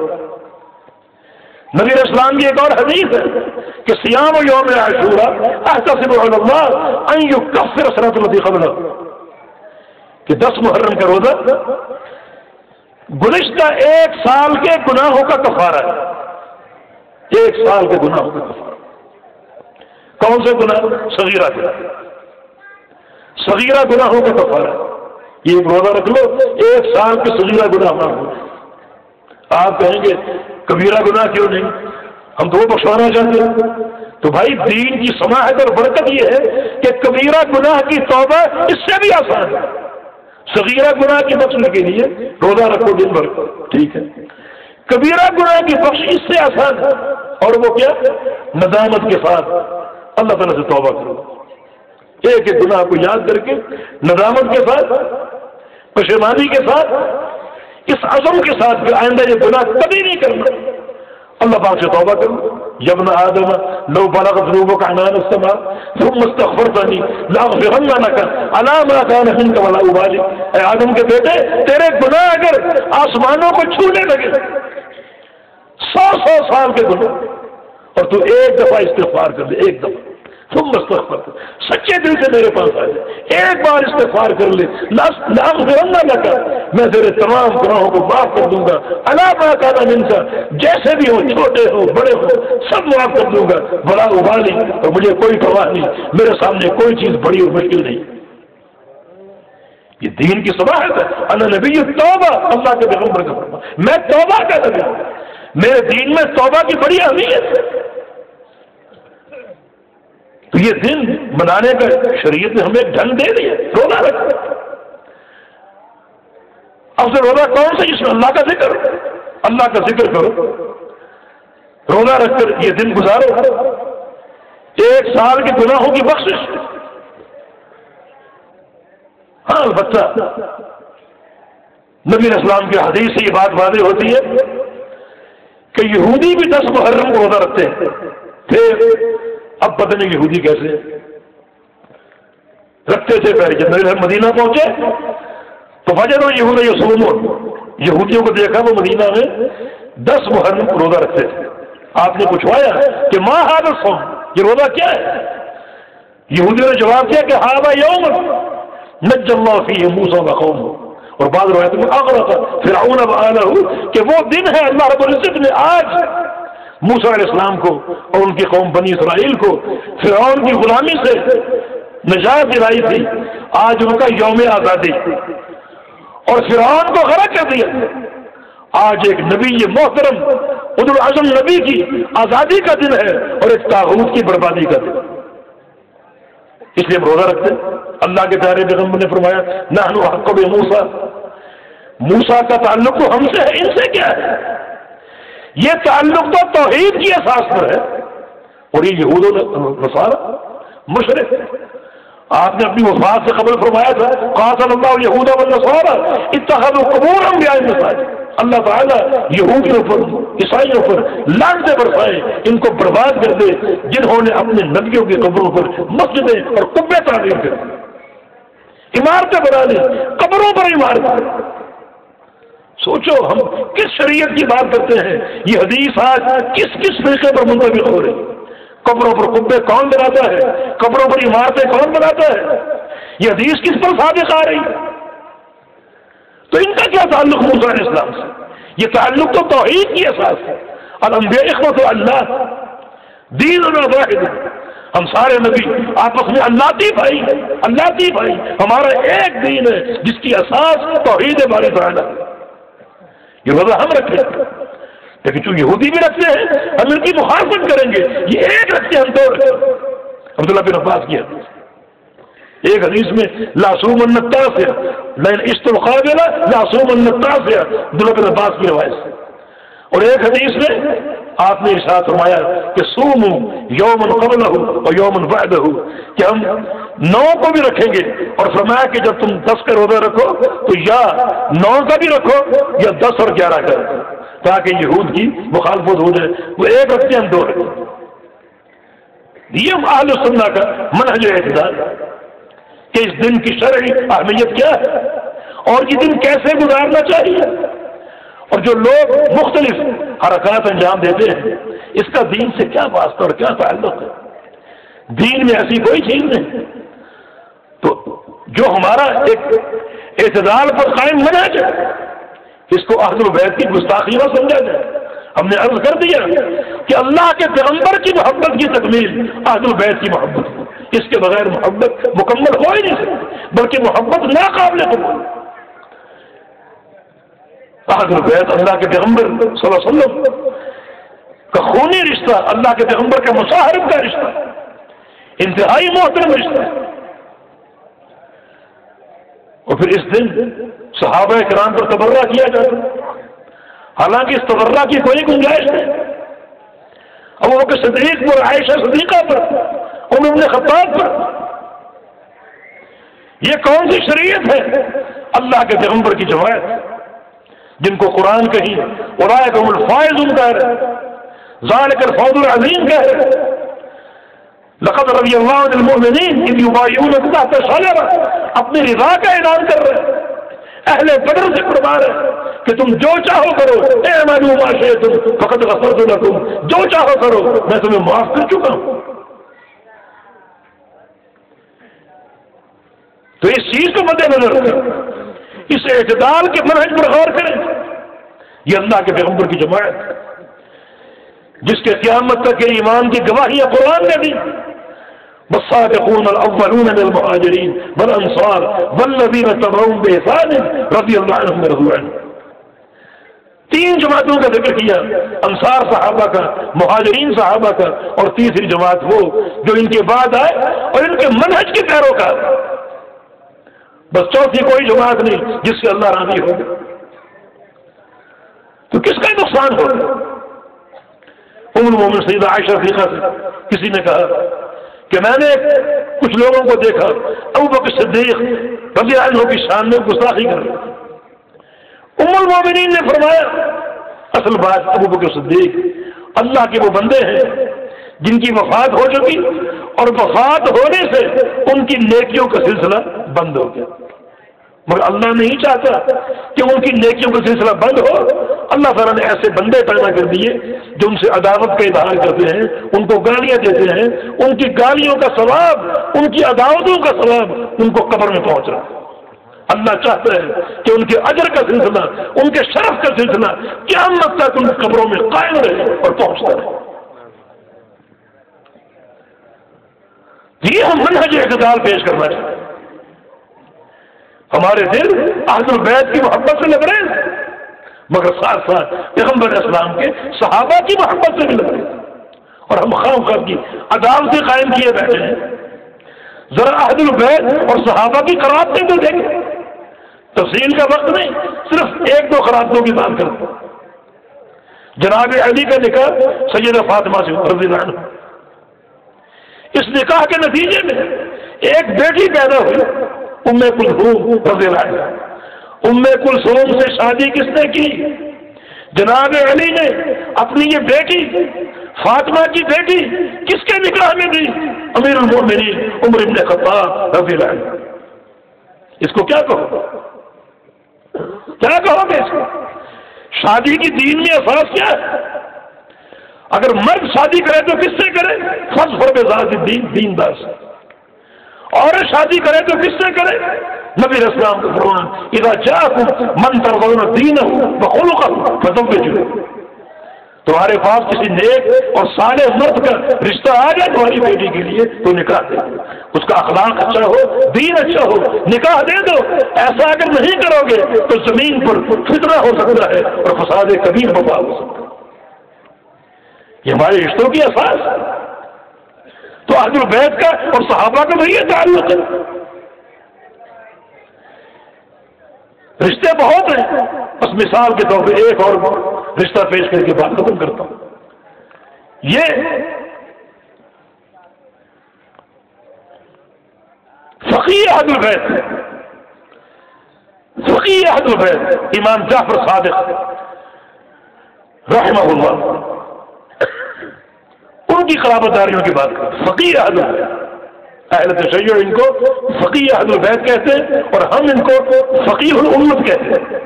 نبی اسلام کی ایک اور حدیث ہے کہ صیام یوم عاشورا احتسب علی اللہ ان یکفر السنۃ التي قبلہ، کہ 10 محرم کا روزہ گزشتہ 1 سال کے گناہوں کا کفارہ ہے، 1 سال کے گناہوں کا کفارہ۔ کون سے گناہ؟ صغیرہ گناہ، صغیرہ گناہوں کا کفارہ ہے۔ یہ ایک روزہ رکھ لو، 1 سال کے صغیرہ گناہ معاف ہو۔ آپ کہیں گے کبیرہ گناہ کیوں نہیں، ہم تو وہ بخشوانا چاہتے ہیں۔ تو بھائی دین کی سماحت اور برکت یہ ہے کہ کبیرہ گناہ کی توبہ اس سے بھی آسان ہے۔ صغیرہ گناہ کی بخشنے کے لیے روزہ رکھو دن بھر، ٹھیک ہے، کبیرہ گناہ کی بخش اس سے آسان ہے، اور وہ کیا؟ ندامت کے ساتھ اللہ تعالیٰ سے توبہ کرو، ایک ایک گناہ کو یاد کر کے ندامت کے ساتھ، پشیمانی کے ساتھ، اس عزم کے ساتھ کہ آئندہ یہ گناہ کبھی نہیں کرنا، اللہ پاک سے توبہ کرو۔ یا ابن آدم لو بلغت ذنوبک عنان السماء ثم استغفرتنی لاغفرن لک علی ما کان منک ولا ابالی، اے آدم کے بیٹے، تیرے گناہ اگر آسمانوں کو چھونے لگے، 100 سال کے گناہ، اور تو ایک دفعہ استغفار کر لے، ایک دفعہ تم استغفر کر، سچے دل سے میرے پاس آ جائے، ایک بار استغفار کر لے، لاغفرن لک، میں تیرے تمام گناہوں کو معاف کر دوں گا، علی ما کان منک، جیسے بھی ہو، چھوٹے ہو بڑے ہو، سب معاف کر دوں گا، بڑا ابالی، اور مجھے کوئی پرواہ نہیں، میرے سامنے کوئی چیز بڑی اور مشکل نہیں۔ یہ دین کی سماحت ہے۔ انا نبی توبہ، اللہ کے پیغمبر کا فرمان، میں توبہ کا نبی ہوں، میرے دین میں توبہ کی بڑی اہمیت ہے۔ تو یہ دن منانے کا شریعت نے ہمیں ڈھنگ دے دیا، روزہ رکھو۔ اب سے روزہ کون سا؟ جس میں اللہ کا ذکر، اللہ کا ذکر کرو، روزہ رکھ کر یہ دن گزارو، 1 سال کے گناہوں کی بخشش۔ ہاں البتہ نبی اسلام کی حدیث سے یہ بات واضح ہوتی ہے کہ یہودی بھی 10 محرم کو روزہ رکھتے ہیں۔ پھر اب پتہ نہیں یہودی کیسے رکھتے تھے۔ پہلے جب نبی مدینہ پہنچے تو وجدوا یہود یصومون، یہودیوں کو دیکھا وہ مدینہ میں 10 محرم کو روزہ رکھتے تھے۔ آپ نے پوچھوایا کہ ما ھذا الصوم، یہ روزہ کیا ہے؟ یہودیوں نے جواب دیا کہ ھذا یوم نجى اللہ فیہ موسیٰ وقومہ، اور بعض روایت میں اغرق فرعون وآلہ، کہ وہ دن ہے اللہ رب العزت نے آج موسیٰ علیہ السلام کو اور ان کی قوم بنی اسرائیل کو فرعون کی غلامی سے نجات دلائی تھی، آج ان کا یوم آزادی، اور فرعون کو غرق کر دیا۔ آج ایک نبی محترم اولو العزم نبی کی آزادی کا دن ہے، اور ایک طاغوت کی بربادی کا دن، اس لیے ہم روزہ رکھتے ہیں۔ اللہ کے پیارے پیغمبر نے فرمایا نحن احق بموسیٰ، موسیٰ کا تعلق تو ہم سے ہے، ان سے کیا ہے؟ یہ تعلق تو توحید کی اساس پر ہے، اور یہ یہود و نصارہ مشرک۔ آپ نے اپنی وفات سے قبل فرمایا تھا قاتل اللہ یہود والنصارى اتخذوا قبور انبیاء مساجد، اللہ تعالیٰ یہودیوں پر عیسائیوں پر لعنتیں برسائے، ان کو برباد کر دے جنہوں نے اپنے نبیوں کی قبروں پر مسجدیں اور قبے تعمیر کر دی، عمارتیں بنا لی، قبروں پر عمارتیں۔ سوچو ہم کس شریعت کی بات کرتے ہیں، یہ حدیث آج کس کس طریقے پر منطبق ہو رہی؟ قبروں پر قبے کون بناتا ہے؟ قبروں پر عمارتیں کون بناتا ہے؟ یہ حدیث کس پر صادق آ رہی ہے؟ تو ان کا کیا تعلق موسیٰ علیہ السلام سے؟ یہ تعلق تو توحید کی اساس ہے۔ الانبیاء اخوۃ اللہ، دیننا واحد، ہم سارے نبی آپس میں اللہ بھائی، ہمارا ایک دین ہے جس کی اساس توحید باری تعالیٰ۔ یہ روزہ ہم رکھیں لیکن جو یہودی بھی رکھتے ہیں ہم ان کی مخالفت کریں گے، یہ ایک رکھتے ہیں ہم دو رکھتے ہیں۔ عبداللہ بن عباس کی حدیث، ایک حدیث میں لاسوم النتاسع لئن عشت القابلہ لاسوم النتاسع، عبداللہ بن عباس کی روایت سے، اور ایک حدیث میں آپ نے ارشاد فرمایا کہ سومو یومن قبلہ اور یومن بعدہ، کہ ہم 9 کو بھی رکھیں گے، اور فرمایا کہ جب تم 10 کا روزہ رکھو تو یا 9 کا بھی رکھو یا 10 اور 11 کا رکھو، تاکہ یہود کی مخالفت ہو جائے۔ وہ ایک رکھتے ہم دو رکھتے۔ یہ اہل سنہ کا منہج اعتدال کہ اس دن کی شرعی اہمیت کیا ہے اور یہ دن کیسے گزارنا چاہیے، اور جو لوگ مختلف حرکات انجام دیتے ہیں اس کا دین سے کیا واسطہ اور کیا تعلق ہے؟ دین میں ایسی کوئی چیز نہیں۔ تو جو ہمارا ایک اعتدال پر قائم منہج ہے اس کو اہل بیت کی گستاخی نہ سمجھا جائے۔ ہم نے عرض کر دیا کہ اللہ کے پیغمبر کی محبت کی تکمیل اہل بیت کی محبت، اس کے بغیر محبت مکمل ہو ہی نہیں سکتی، بلکہ محبت ناقابل قبول۔ اہل بیت اللہ کے پیغمبر صلی اللہ علیہ وسلم کا خونی رشتہ، اللہ کے پیغمبر کا مصاحب کا رشتہ، انتہائی محترم رشتہ۔ اور پھر اس دن صحابہ کرام پر تبرہ کیا جاتا، حالانکہ اس تبرہ کی کوئی گنجائش نہیں۔ ابو بکر صدیق پر، عائشہ صدیقہ پر، عمر بن خطاب پر، یہ کون سی شریعت ہے؟ اللہ کے پیغمبر کی جماعت جن کو قرآن کہیں اولئک هم الفائزون کہہ رہے، ذالک الفوز العظیم کہہ رہے، لقد رضی اللہ عن المؤمنین اذ یبایعونک تحت الشجرہ، اپنی رضا کا اعلان کر رہے ہیں، اہل بدر سے فرما رہے ہیں کہ تم جو چاہو کرو، اعملوا ما شئتم فقد غفرت لکم، جو چاہو کرو میں تمہیں معاف کر چکا ہوں۔ تو اس چیز کو مد نظر رکھیں، اس اعتدال کے منہج پر غور کریں۔ یہ اللہ کے پیغمبر کی جماعت جس کے قیامت تک کے ایمان کی گواہیاں قرآن نے دی، والسابقون الاولون من المہاجرین والانصار والذین تبعوهم بإحسان رضی اللہ عنہم ورضوا عنہ۔ 3 جماعتوں کا ذکر کیا، انصار صحابہ کا، مہاجرین صحابہ کا، اور تیسری جماعت وہ جو ان کے بعد آئے اور ان کے منہج کے پیروکار۔ بس چوتھی کوئی جماعت نہیں جس سے اللہ راضی ہو۔ تو کس کا نقصان ہوگا؟ ام المومن سیدہ عائشہ صدیقہ سے کسی نے کہا کہ میں نے کچھ لوگوں کو دیکھا ابو بکر صدیق رضی اللہ عنہ کی شان میں گستاخی کر رہے۔ ام المومنین نے فرمایا اصل بات ابو بکر صدیق اللہ کے وہ بندے ہیں جن کی وفات ہو چکی، اور وفات ہونے سے ان کی نیکیوں کا سلسلہ بند ہو گیا، مگر اللہ نہیں چاہتا کہ ان کی نیکیوں کا سلسلہ بند ہو۔ اللہ تعالیٰ نے ایسے بندے پیدا کر دیے جو ان سے عداوت کا اظہار کرتے ہیں، ان کو گالیاں دیتے ہیں، ان کی گالیوں کا ثواب، ان کی عداوتوں کا ثواب ان کو قبر میں پہنچ رہا ہے۔ اللہ چاہتا ہے کہ ان کے اجر کا سلسلہ، ان کے شرف کا سلسلہ قیامت تک ان قبروں میں قائم رہے اور پہنچتا رہے۔ یہ ہم منہج اعتدال پیش کرنا چاہتے ہیں۔ ہمارے دل اہل بیت کی محبت سے لبریز ہیں، مگر ساتھ ساتھ پیغمبر اسلام کے صحابہ کی محبت سے بھی لبریز، اور ہم خام خواہ کی عدالتیں قائم کیے بیٹھے ہیں۔ ذرا اہل بیت اور صحابہ کی قرابتیں تو دیکھیں، تفصیل کا وقت نہیں، صرف 1-2 قرابتوں کی بات کرتے ہیں۔ جناب علی کا نکاح سیدہ فاطمہ سے رضی اللہ عنہ، اس نکاح کے نتیجے میں ایک بیٹی پیدا ہوئی ام کلثوم رضی اللہ عنہ۔ ام کلثوم سے شادی کس نے کی؟ جناب علی نے اپنی یہ بیٹی فاطمہ کی بیٹی کس کے نکاح میں دی؟ امیر المؤمنین عمر بن خطاب رضی اللہ عنہ۔ اس کو کیا کہو گے؟ اس کو شادی کی دین میں اساس کیا ہے؟ اگر مرد شادی کرے تو کس سے کرے؟ فضفر بذات الدین، دیندار سے۔ عورت شادی کرے تو کس سے کرے؟ نبی اسلام کا فرمان اذا جاءکم من ترضون دینہ وخلقہ فزوجوہ، تمہارے پاس کسی نیک اور صالح مرد کا رشتہ آ جائے تمہاری بیٹی کے لیے تو نکاح دے دو، اس کا اخلاق اچھا ہو، دین اچھا ہو، نکاح دے دو۔ ایسا اگر نہیں کرو گے تو زمین پر فتنہ ہو سکتا ہے اور فساد کبیر برپا ہو سکتا ہے۔ یہ ہمارے رشتوں کی اساس ہے۔ تو اہل بیت کا اور صحابہ کا بھی یہ تعلق ہے۔ رشتے بہت ہیں، بس مثال کے طور پہ ایک اور رشتہ پیش کر کے بات ختم کرتا ہوں۔ یہ فقیہ اہل بیت، فقیہ اہل بیت امام جعفر صادق رحمہ اللہ، ان کی قرابت داریوں کی بات کریں۔ فقیہ اہل بیت، اہل تشیع ان کو فقیہ اہل بیت کہتے ہیں اور ہم ان کو فقیہ الامت کہتے ہیں۔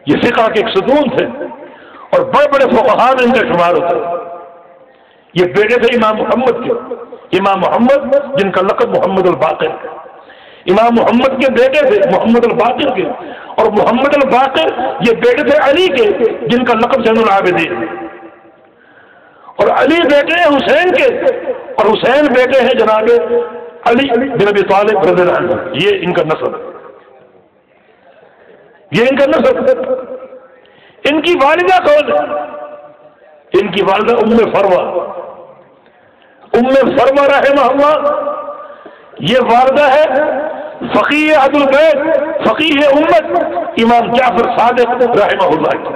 یہ فقہ کے ایک ستون تھے اور بڑے بڑے فقہاء میں ان کا شمار ہوتا ہے۔ یہ بیٹے تھے امام محمد کے، امام محمد جن کا لقب محمد الباقر، امام محمد کے بیٹے تھے محمد الباقر کے، اور محمد الباقر یہ بیٹے تھے علی کے جن کا لقب زین العابدین، اور علی بیٹے ہیں حسین کے، اور حسین بیٹے ہیں جناب علی بن ابی طالب رضی اللہ عنہ۔ یہ ان کا نسب، یہ ان کا نسب۔ ان کی والدہ کون ہے؟ ان کی والدہ ام فروا، ام فروا رحمہ اللہ، یہ والدہ ہے فقیہ اہل بیت، فقیہ امت امام جعفر صادق رحمہ اللہ کی۔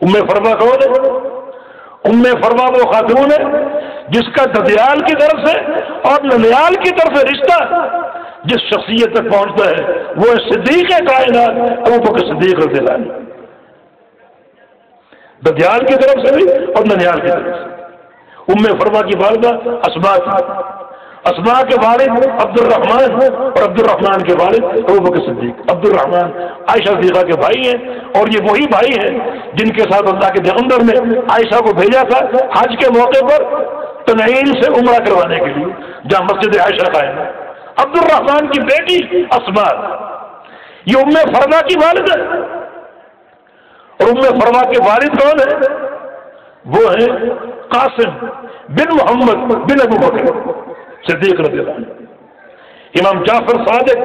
ام فروا کون ہے؟ ام فروا وہ خاتون ہے جس کا ددیال کی طرف سے اور ننیال کی طرف سے رشتہ جس شخصیت تک پہنچتا ہے وہ ہے صدیق کائنات ابو بکر صدیق رضی اللہ عنہ، ددیال کی طرف سے بھی اور ننیال کی طرف سے۔ ام فروا کی والدہ اسماء تھی، اسماء کے والد عبد الرحمن اور عبد الرحمن کے والد ابو بکر صدیق۔ عبد الرحمن عائشہ صدیقہ کے بھائی ہیں، اور یہ وہی بھائی ہیں جن کے ساتھ اللہ کے پیغمبر نے عائشہ کو بھیجا تھا حج کے موقع پر تنعیم سے عمرہ کروانے کے لیے جہاں مسجد عائشہ قائم ہے۔ عبد الرحمن کی بیٹی اسماء، یہ ام فروا کی والد ہے، اور ام فروا کے والد کون ہیں؟ وہ ہیں قاسم بن محمد بن ابو بکر صدیق رضی اللہ عنہ۔ امام جعفر صادق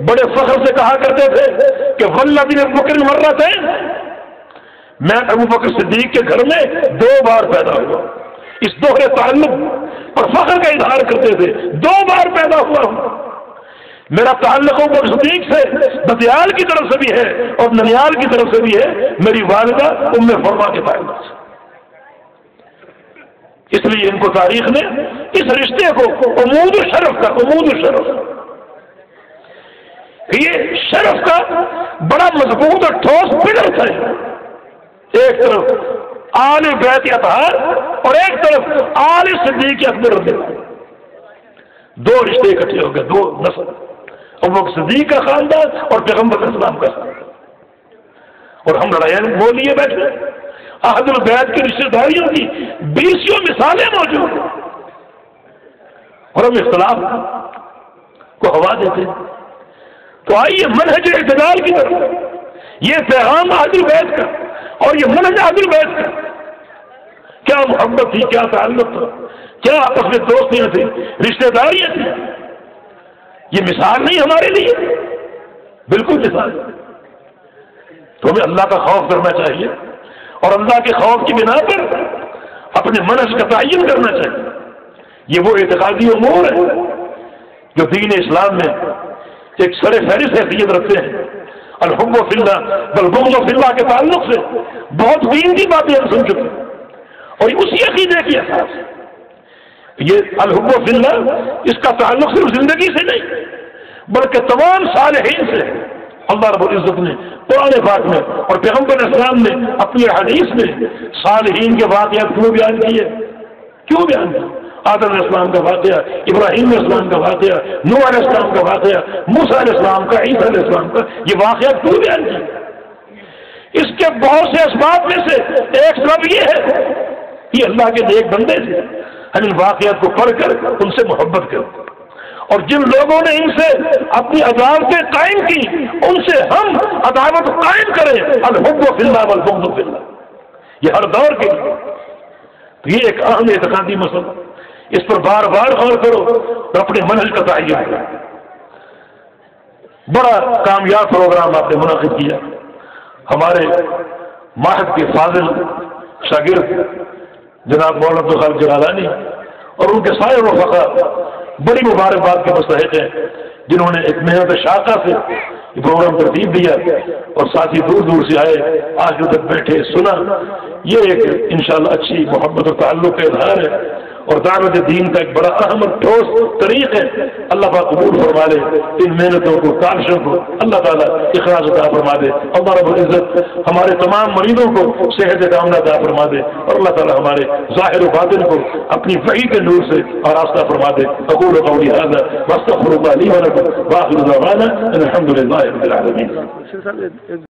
بڑے فخر سے کہا کرتے تھے کہ والذی ابو بکر مرتین، میں ابو بکر صدیق کے گھر میں 2 بار پیدا ہوا۔ اس دوہرے تعلق اور فخر کا اظہار کرتے تھے، 2 بار پیدا ہوا ہوں، میرا تعلق ابو بکر صدیق سے ددیال کی طرف سے بھی ہے اور ننیال کی طرف سے بھی ہے، میری والدہ ام فروا کے تعلق سے۔ اس لیے ان کو تاریخ نے اس رشتے کو عمود الشرف کا، عمود الشرف، یہ شرف کا بڑا مضبوط اور ٹھوس پلر تھا۔ ایک طرف آل بیت اطہار اور ایک طرف آل صدیق اکبر رضی اللہ عنہ، 2 رشتے اکٹھے ہو گئے، 2 نسل، ابو بکر صدیق کا خاندان اور پیغمبر اسلام کا خاندان، اور ہم لڑائیاں بول لیے بیٹھے۔ اہل البیت کی رشتہ داریوں کی 20 مثالیں موجود ہیں، اور ہم اختلاف کو ہوا دیتے ہیں۔ تو آئیے منہج اعتدال کی طرف، یہ پیغام اہل البیت کا اور یہ منہج اہل البیت کا، کیا محبت تھی، کیا تعلق تھا، کیا آپس میں دوستیاں تھیں، رشتہ داریاں تھیں۔ یہ مثال نہیں ہمارے لیے، بالکل مثال۔ تو ہمیں اللہ کا خوف کرنا چاہیے، اور اللہ کے خوف کی بنا پر اپنے منہج کا تعین کرنا چاہیے۔ یہ وہ اعتقادی امور ہے جو دین اسلام میں ایک سر فہرست حیثیت رکھتے ہیں۔ الحب فی اللہ والبغض فی اللہ کے تعلق سے بہت دین کی باتیں ہم سن چکے ہیں، اور اسی عقیدے کی اساس ہے۔ یہ الحب فی اللہ، اس کا تعلق صرف زندگی سے نہیں بلکہ تمام صالحین سے۔ اللہ رب العزت نے قرآن پاک میں اور پیغمبر اسلام نے اپنی حدیث میں صالحین کے واقعات کیوں بیان کیے؟ کیوں بیان کیے؟ آدم علیہ السلام کا واقعہ، ابراہیم علیہ السلام کا واقعہ، نوح علیہ السلام کا واقعہ، موسیٰ علیہ السلام کا، عیسیٰ علیہ السلام کا، یہ واقعات کیوں بیان کیے؟ اس کے بہت سے اسباب میں سے ایک سبب یہ ہے کہ اللہ کے نیک بندے تھے، ہم ان واقعات کو پڑھ کر ان سے محبت کریں، اور جن لوگوں نے ان سے اپنی عداوتیں قائم کی ان سے ہم عداوت قائم کریں۔ الحب فی اللہ والبغض فی اللہ، یہ ہر دور کے لیے۔ تو یہ ایک اہم اعتقادی مسئلہ، اس پر بار بار غور کرو اور اپنے منہج کا تعین کرو۔ بڑا کامیاب پروگرام آپ نے منعقد کیا، ہمارے معہد کے فاضل شاگرد جناب مولانا عبدالخالق جلالانی اور ان کے سارے رفقا بڑی مبارکباد کے مستحق ہیں، جنہوں نے ایک محنت شاقہ سے یہ پروگرام ترتیب دیا اور ساتھی دور دور سے آئے، آج جو تک بیٹھے سنا، یہ ایک انشاءاللہ اچھی محبت و تعلق کا اظہار ہے اور دعوت دین کا ایک بڑا اہم اور ٹھوس طریق ہے۔ اللہ پاک قبول فرما لے ان محنتوں کو، کاوشوں کو، اللہ تعالیٰ اخلاص عطا فرما دے، اللہ رب العزت ہمارے تمام مریضوں کو صحت کاملہ عطا فرما دے اور اللہ تعالیٰ ہمارے ظاہر و باطن کو اپنی وحی کے نور سے آراستہ فرما دے۔ اقول قولی ھذا واستغفر اللہ لی ولکم وآخر دعوانا ان الحمد للہ رب العالمین۔